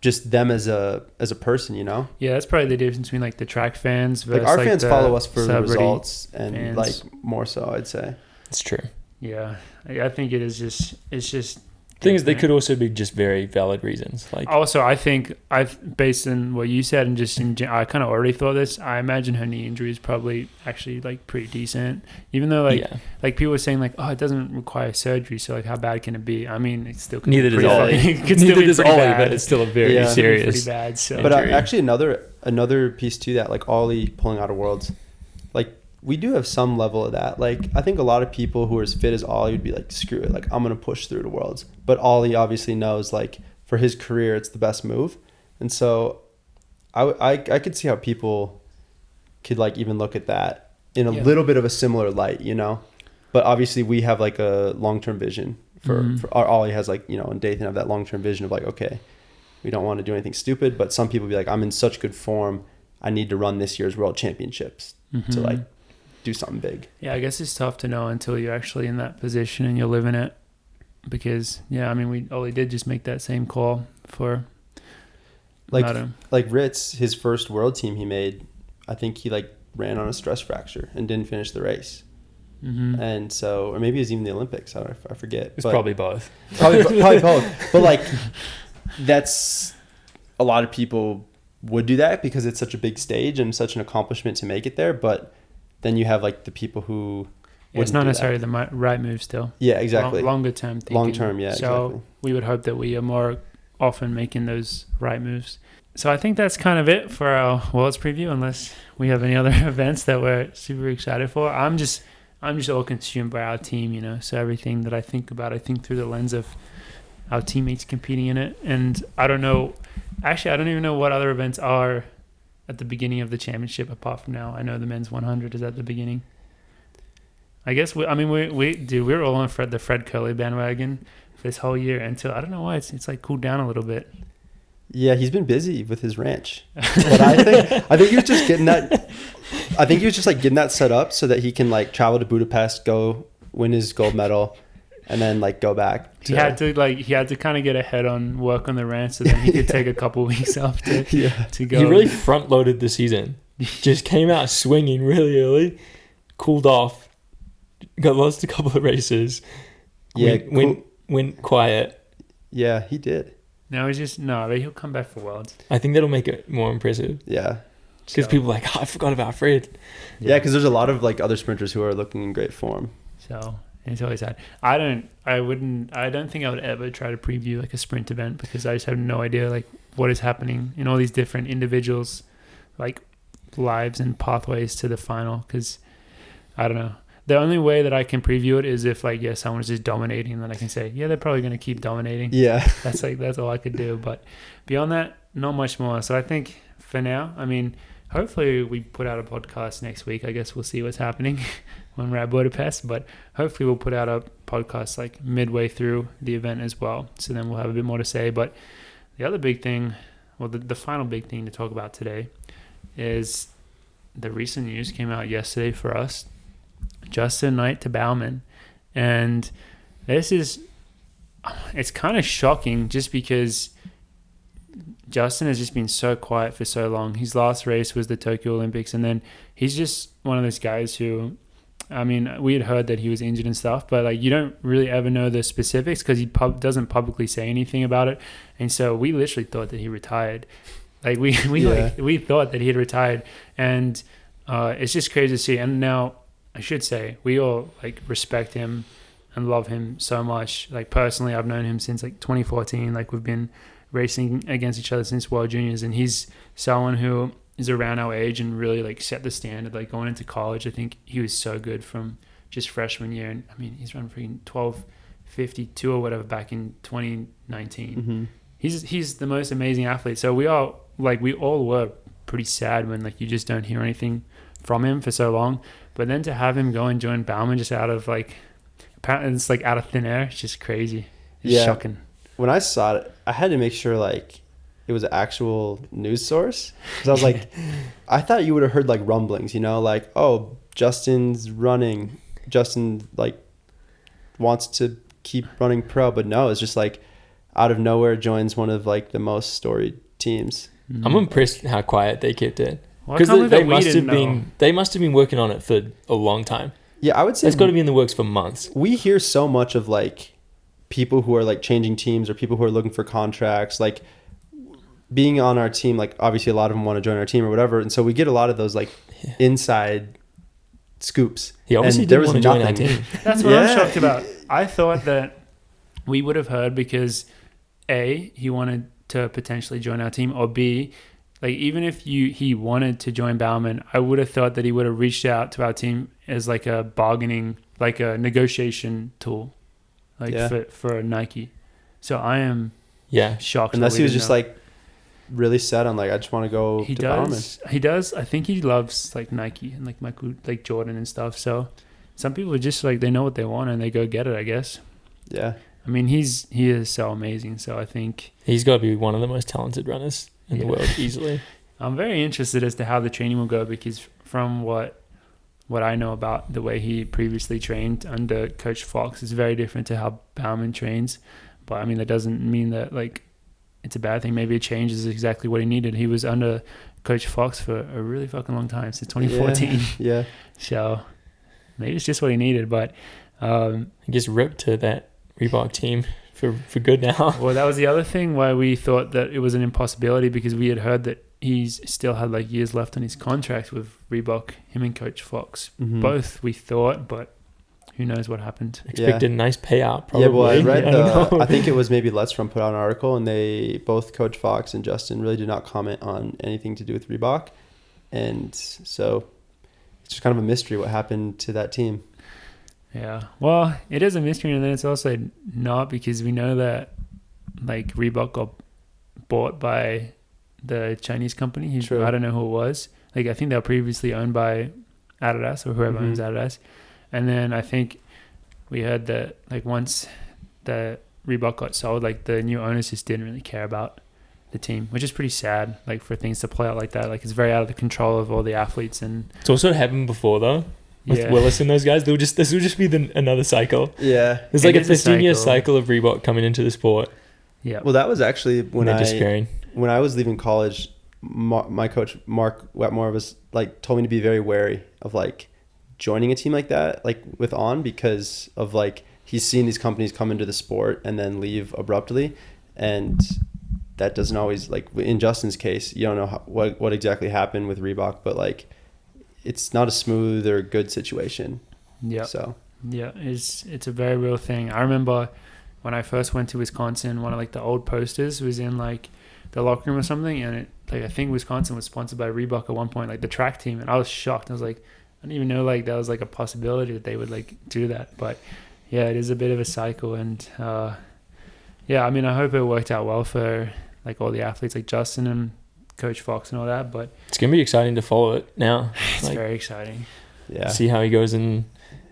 just them as a person, Yeah, that's probably the difference between like the track fans versus like our fans the follow us for the celebrity results and fans. like more so, I'd say. It's true. Yeah, I think it's just. Thing is, they could also be just very valid reasons. Like, also, I think based on what you said and just I kind of already thought this. I imagine her knee injury is probably actually like pretty decent, even though like people were saying like, oh, it doesn't require surgery, so like how bad can it be? I mean, it's still neither does Ollie. Neither does Ollie, but it's still a very serious. Pretty bad. So. But actually, another piece to that, like Ollie pulling out of Worlds, like. We do have some level of that. Like, I think a lot of people who are as fit as Ollie would be like, screw it. Like, I'm going to push through to Worlds. But Ollie obviously knows, like, for his career, it's the best move. And so I could see how people could, like, even look at that in a little bit of a similar light, But obviously, we have, like, a long-term vision. For Ollie has, like, and Dathan have that long-term vision of, like, okay, we don't want to do anything stupid. But some people be like, I'm in such good form. I need to run this year's World Championships to, like, do something big. Yeah, I guess it's tough to know until you're actually in that position and you're living it, because I mean, Ollie did just make that same call for like Ritz, his first world team he made. I think he like ran on a stress fracture and didn't finish the race, and so, or maybe it was even the Olympics. I forget. It's probably both. Probably both. But like, that's a lot of people would do that because it's such a big stage and such an accomplishment to make it there, but. Then you have like the people who it's not necessarily the right move still. Yeah, exactly. Longer term thinking. Long term, yeah. So exactly. We would hope that we are more often making those right moves. So I think that's kind of it for our Worlds preview, unless we have any other events that we're super excited for. I'm just all consumed by our team, So everything that I think about, I think through the lens of our teammates competing in it. And I don't even know what other events are at the beginning of the championship apart from now. I know the men's 100 is at the beginning. I guess we're all on the Fred Curley bandwagon for this whole year until I don't know why it's like cooled down a little bit. Yeah, he's been busy with his ranch. But I think he was just getting that. I think he was just like getting that set up so that he can like travel to Budapest, go win his gold medal, and then like go back. He had to kind of get ahead on work on the ranch so then he could take a couple weeks off to go. He really front loaded the season. Just came out swinging really early, cooled off, lost a couple of races. Yeah, went quiet. Yeah, he did. Now he'll come back for Worlds. I think that'll make it more impressive. Yeah. Because people are like, I forgot about Fred. Yeah, because there's a lot of like other sprinters who are looking in great form. So it's always sad. I don't think I would ever try to preview like a sprint event because I just have no idea like what is happening in all these different individuals like lives and pathways to the final, because I don't know. The only way that I can preview it is if like someone's just dominating, and then I can say they're probably going to keep dominating. Yeah. That's all I could do, but beyond that not much more. So I think for now, I mean, hopefully we put out a podcast next week. I guess we'll see what's happening when we're at Budapest, but hopefully we'll put out a podcast like midway through the event as well. So then we'll have a bit more to say. But the other big thing, the final big thing to talk about today is the recent news came out yesterday for us. Justin Knight to Bauman. And it's kind of shocking just because Justin has just been so quiet for so long. His last race was the Tokyo Olympics, and then he's just one of those guys who, I mean, we had heard that he was injured and stuff, but like you don't really ever know the specifics because he doesn't publicly say anything about it. And so we literally thought that he retired. Like we thought that he had retired, and it's just crazy to see. And now I should say we all like respect him and love him so much. Like personally, I've known him since like 2014. Like we've been racing against each other since World Juniors, and he's someone who is around our age and really like set the standard. Like going into college, I think he was so good from just freshman year, and I mean he's run freaking 12:52 or whatever back in 2019. Mm-hmm. He's the most amazing athlete. So we all were pretty sad when like you just don't hear anything from him for so long. But then to have him go and join Bauman just out of like, apparently it's like out of thin air, it's just crazy. It's shocking. When I saw it, I had to make sure like it was an actual news source. Because I was like, I thought you would have heard like rumblings, like, oh, Justin's running. Justin like wants to keep running pro. But no, it's just like, out of nowhere joins one of like the most storied teams. I'm impressed how quiet they kept it. Well, I can't believe Because they that we must have didn't know. been working on it for a long time. Yeah, I would say It's got to be in the works for months. we hear so much of like people who are like changing teams or people who are looking for contracts, like being on our team. Like obviously a lot of them want to join our team or whatever, and so we get a lot of those like inside scoops. He obviously And there didn't was want to join our nothing. team. That's what Yeah. I'm shocked about. I thought that we would have heard because A, he wanted to potentially join our team, or B, like even if he wanted to join Bauman, I would have thought that he would have reached out to our team as like a bargaining, like a negotiation tool, like Yeah. for Nike. So I am Yeah. shocked. that Unless we he was didn't just know. like really set on like I just want to go He to Bauman. does. He does. I think he loves like Nike and like Michael, like Jordan and stuff. So some people are just like they know what they want and they go get it, I guess. Yeah. I mean, he is so amazing. So I think He's got to be one of the most talented runners in the Yeah. world, easily. I'm very interested as to how the training will go because from what I know about the way he previously trained under Coach Fox is very different to how Bauman trains. But I mean, that doesn't mean that like it's a bad thing. Maybe a change is exactly what he needed. He was under Coach Fox for a really fucking long time, since 2014. Yeah. So maybe it's just what he needed. But He gets ripped to that Reebok team for good now. well, that was the other thing why we thought that it was an impossibility, because we had heard that he's still had like years left on his contract with Reebok, him and Coach Fox. Mhm. Both we thought, but who knows what happened. Expected a nice payout, probably. Yeah, well, I read don't know. I think it was maybe Let's Run put out an article, and they both Coach Fox and Justin really did not comment on anything to do with Reebok, and so it's just kind of a mystery what happened to that team. Yeah. Well, it is a mystery, and then it's also not, because we know that like Reebok got bought by the Chinese company. True. I don't know who it was. Like I think they were previously owned by Adidas or whoever owns Adidas. And then I think we heard that like once the Reebok got sold, like the new owners just didn't really care about the team, which is pretty sad, like for things to play out like that. Like it's very out of the control of all the athletes. And It's also happened before, though, with yeah. Willis and those guys. This will just be another cycle. Yeah. There's It like a is a 15-year cycle. cycle of Reebok coming into the sport. Yeah. Well, that was actually when and they're disappearing. when I was leaving college, my coach Mark Wetmore was like told me to be very wary of like joining a team like that, like with On, because of like he's seen these companies come into the sport and then leave abruptly, and that doesn't always, like in Justin's case, you don't know what exactly happened with Reebok, but like it's not a smooth or good situation. Yeah. So Yeah, it's a very real thing. I remember when I first went to Wisconsin, one of like the old posters was in like the locker room or something, and it like I think Wisconsin was sponsored by Reebok at one point, like the track team, and I was shocked. I was like, I didn't even know like that was like a possibility that they would like do that. But yeah, it is a bit of a cycle, and yeah, I mean, I hope it worked out well for like all the athletes, like Justin and Coach Fox and all that. But It's going to be exciting to follow it now. it's Like, very exciting. yeah, see how he goes. And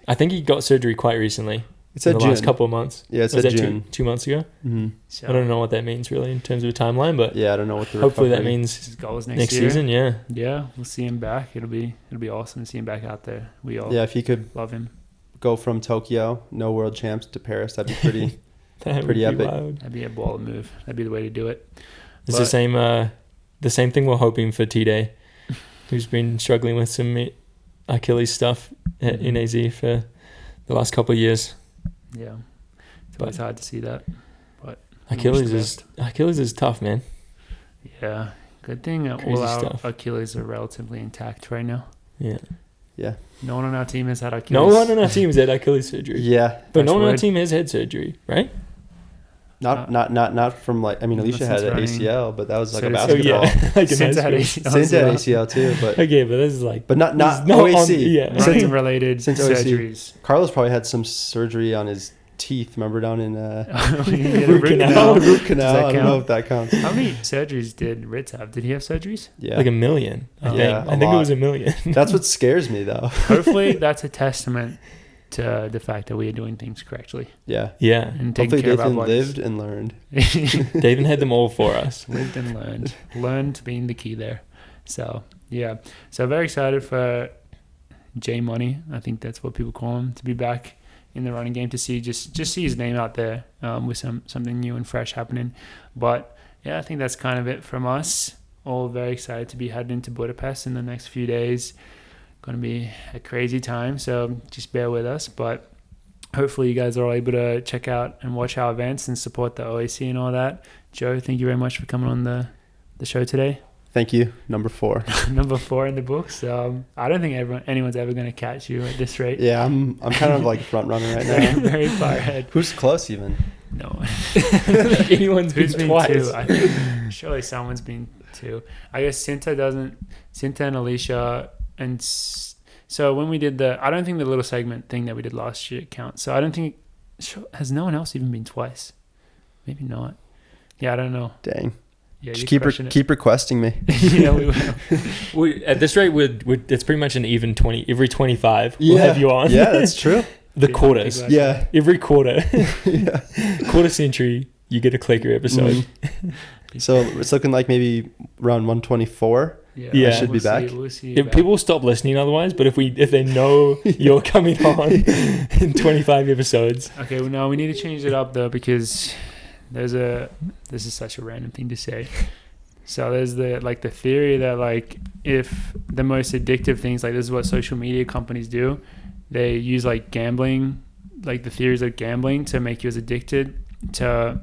I think he got surgery quite recently. it's In at the June. last couple of months. Yeah, it's Was at that June. 2 months ago? Mm-hmm. So I don't know what that means really in terms of a timeline, but Yeah, I don't know what the hopefully that recovery- means his goal is next next year. season. Yeah. Yeah, we'll see him back. It'll be awesome to see him back out there. We all Yeah, if he could love him. go from Tokyo, no world champs, to Paris, that'd be pretty. That Pretty would be epic. wild. That'd be a baller move. That'd be the way to do it. It's But- the same thing we're hoping for T-Day, who's been struggling with some Achilles stuff in AZ for the last couple of years. Yeah, it's always hard to see that. Achilles wish the is tough, man. Yeah, good thing that Crazy all our stuff. Achilles are relatively intact right now. Yeah. Yeah. No one on our team has had No Achilles. one on our team has had Achilles surgery. Yeah. But no Touch one on our wood. team has had surgery, right? Not from like, I mean, Alicia had since an running. ACL, but that was like So a does- Oh basketball. yeah, like in Since I had high school. ACLs, Since had yeah. ACL too, but Okay, but this is like not this is not OAC. on- yeah. Running related Since OAC. surgeries. Carlos probably had some surgery on his teeth. Remember down in He had a Root root canal. canal. root Does canal. that I don't know count? if that counts. How many surgeries did Ritz have? Did he have surgeries? Yeah, like a million. I Oh. think. Yeah, I a think it lot. was a million. that's what scares me though. Hopefully, that's a testament to the fact that we are doing things correctly Yeah, Yeah, and taking hopefully care of our Dathan bodies. lived and learned. David had them all for us. Lived and learned. Learned being the key there. So yeah, so very excited for J Money. I think that's what people call him, to be back in the running game to see just see his name out there with something new and fresh happening. But yeah, I think that's kind of it from us. All very excited to be heading into Budapest in the next few days. Going to be a crazy time, so just bear with us. But hopefully you guys are all able to check out and watch our events and support the OAC and all that. Joe, thank you very much for coming on the show today. Thank you. Number 4. Number 4 in the books. I don't think anyone's ever going to catch you at this rate. Yeah, I'm kind of like a front runner right now. Very far ahead. Who's close even? No one. Anyone's been twice. 2? I think surely someone's been 2. I guess Cinta and Alicia, and so when we did I don't think the little segment thing that we did last year counts. So I don't think, has no one else even been twice? Maybe not. Yeah, I don't know. Dang. Yeah, just keep requesting me. Yeah, we will. At this rate, it's pretty much an even 20. Every 25, we'll have you on. Yeah, that's true. The quarters. Yeah. Every quarter. Yeah. Quarter century, you get a Klecker episode. So it's looking like maybe around 124. Yeah. I should be back. We'll see If people will stop listening otherwise, but if they know you're coming on in 25 episodes. Okay, well, no, we need to change it up though, because this is such a random thing to say. So there's the theory that like if the most addictive things, like this is what social media companies do, they use like gambling, like the theories of gambling to make you as addicted to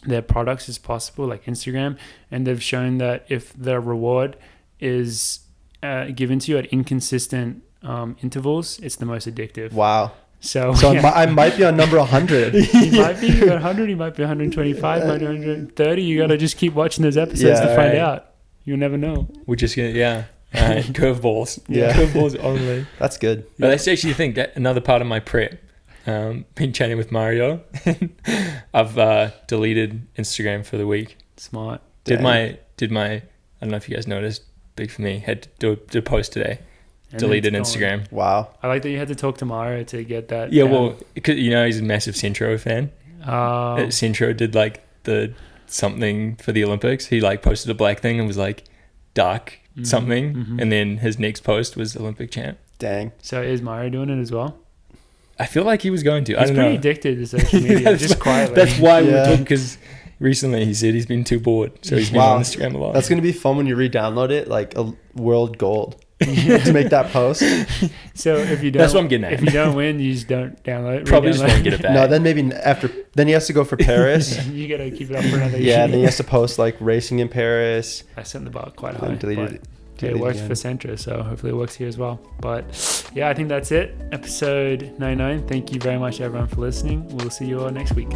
their products as possible, like Instagram. And they've shown that if the reward is given to you at inconsistent intervals, it's the most addictive. Wow. So yeah. I might be on number 100. You might be 100, you might be 125, you might be 130. You got to just keep watching those episodes to find out. You'll never know. We're just going to, curveballs. Yeah. Curveballs only. That's good. But I actually think that another part of my prep, been chatting with Mario, I've deleted Instagram for the week. Smart. Did my, I don't know if you guys noticed, big for me, had to do a post today. And Deleted Instagram. Wow. I like that you had to talk to Mario to get that. Yeah, well, cause, he's a massive Centro fan. Oh. Centro did like the something for the Olympics. He like posted a black thing and was like dark something. Mm-hmm. And then his next post was Olympic champ. Dang. So is Mario doing it as well? I feel like he was going to. He's pretty addicted to social media, just quietly. That's why we were talking, because recently he said he's been too bored. So he's been on Instagram a lot. That's going to be fun when you re-download it, like a world gold. To make that post. So if you don't, that's what I'm getting at. If you don't win, you just don't download it. Probably just won't get it back. No, then maybe then he has to go for Paris. You gotta keep it up for another year. Yeah, then he has to post like racing in Paris. I set the bar quite high. It works for Centra, so hopefully it works here as well. But yeah, I think that's it. Episode 99. Thank you very much everyone for listening. We'll see you all next week.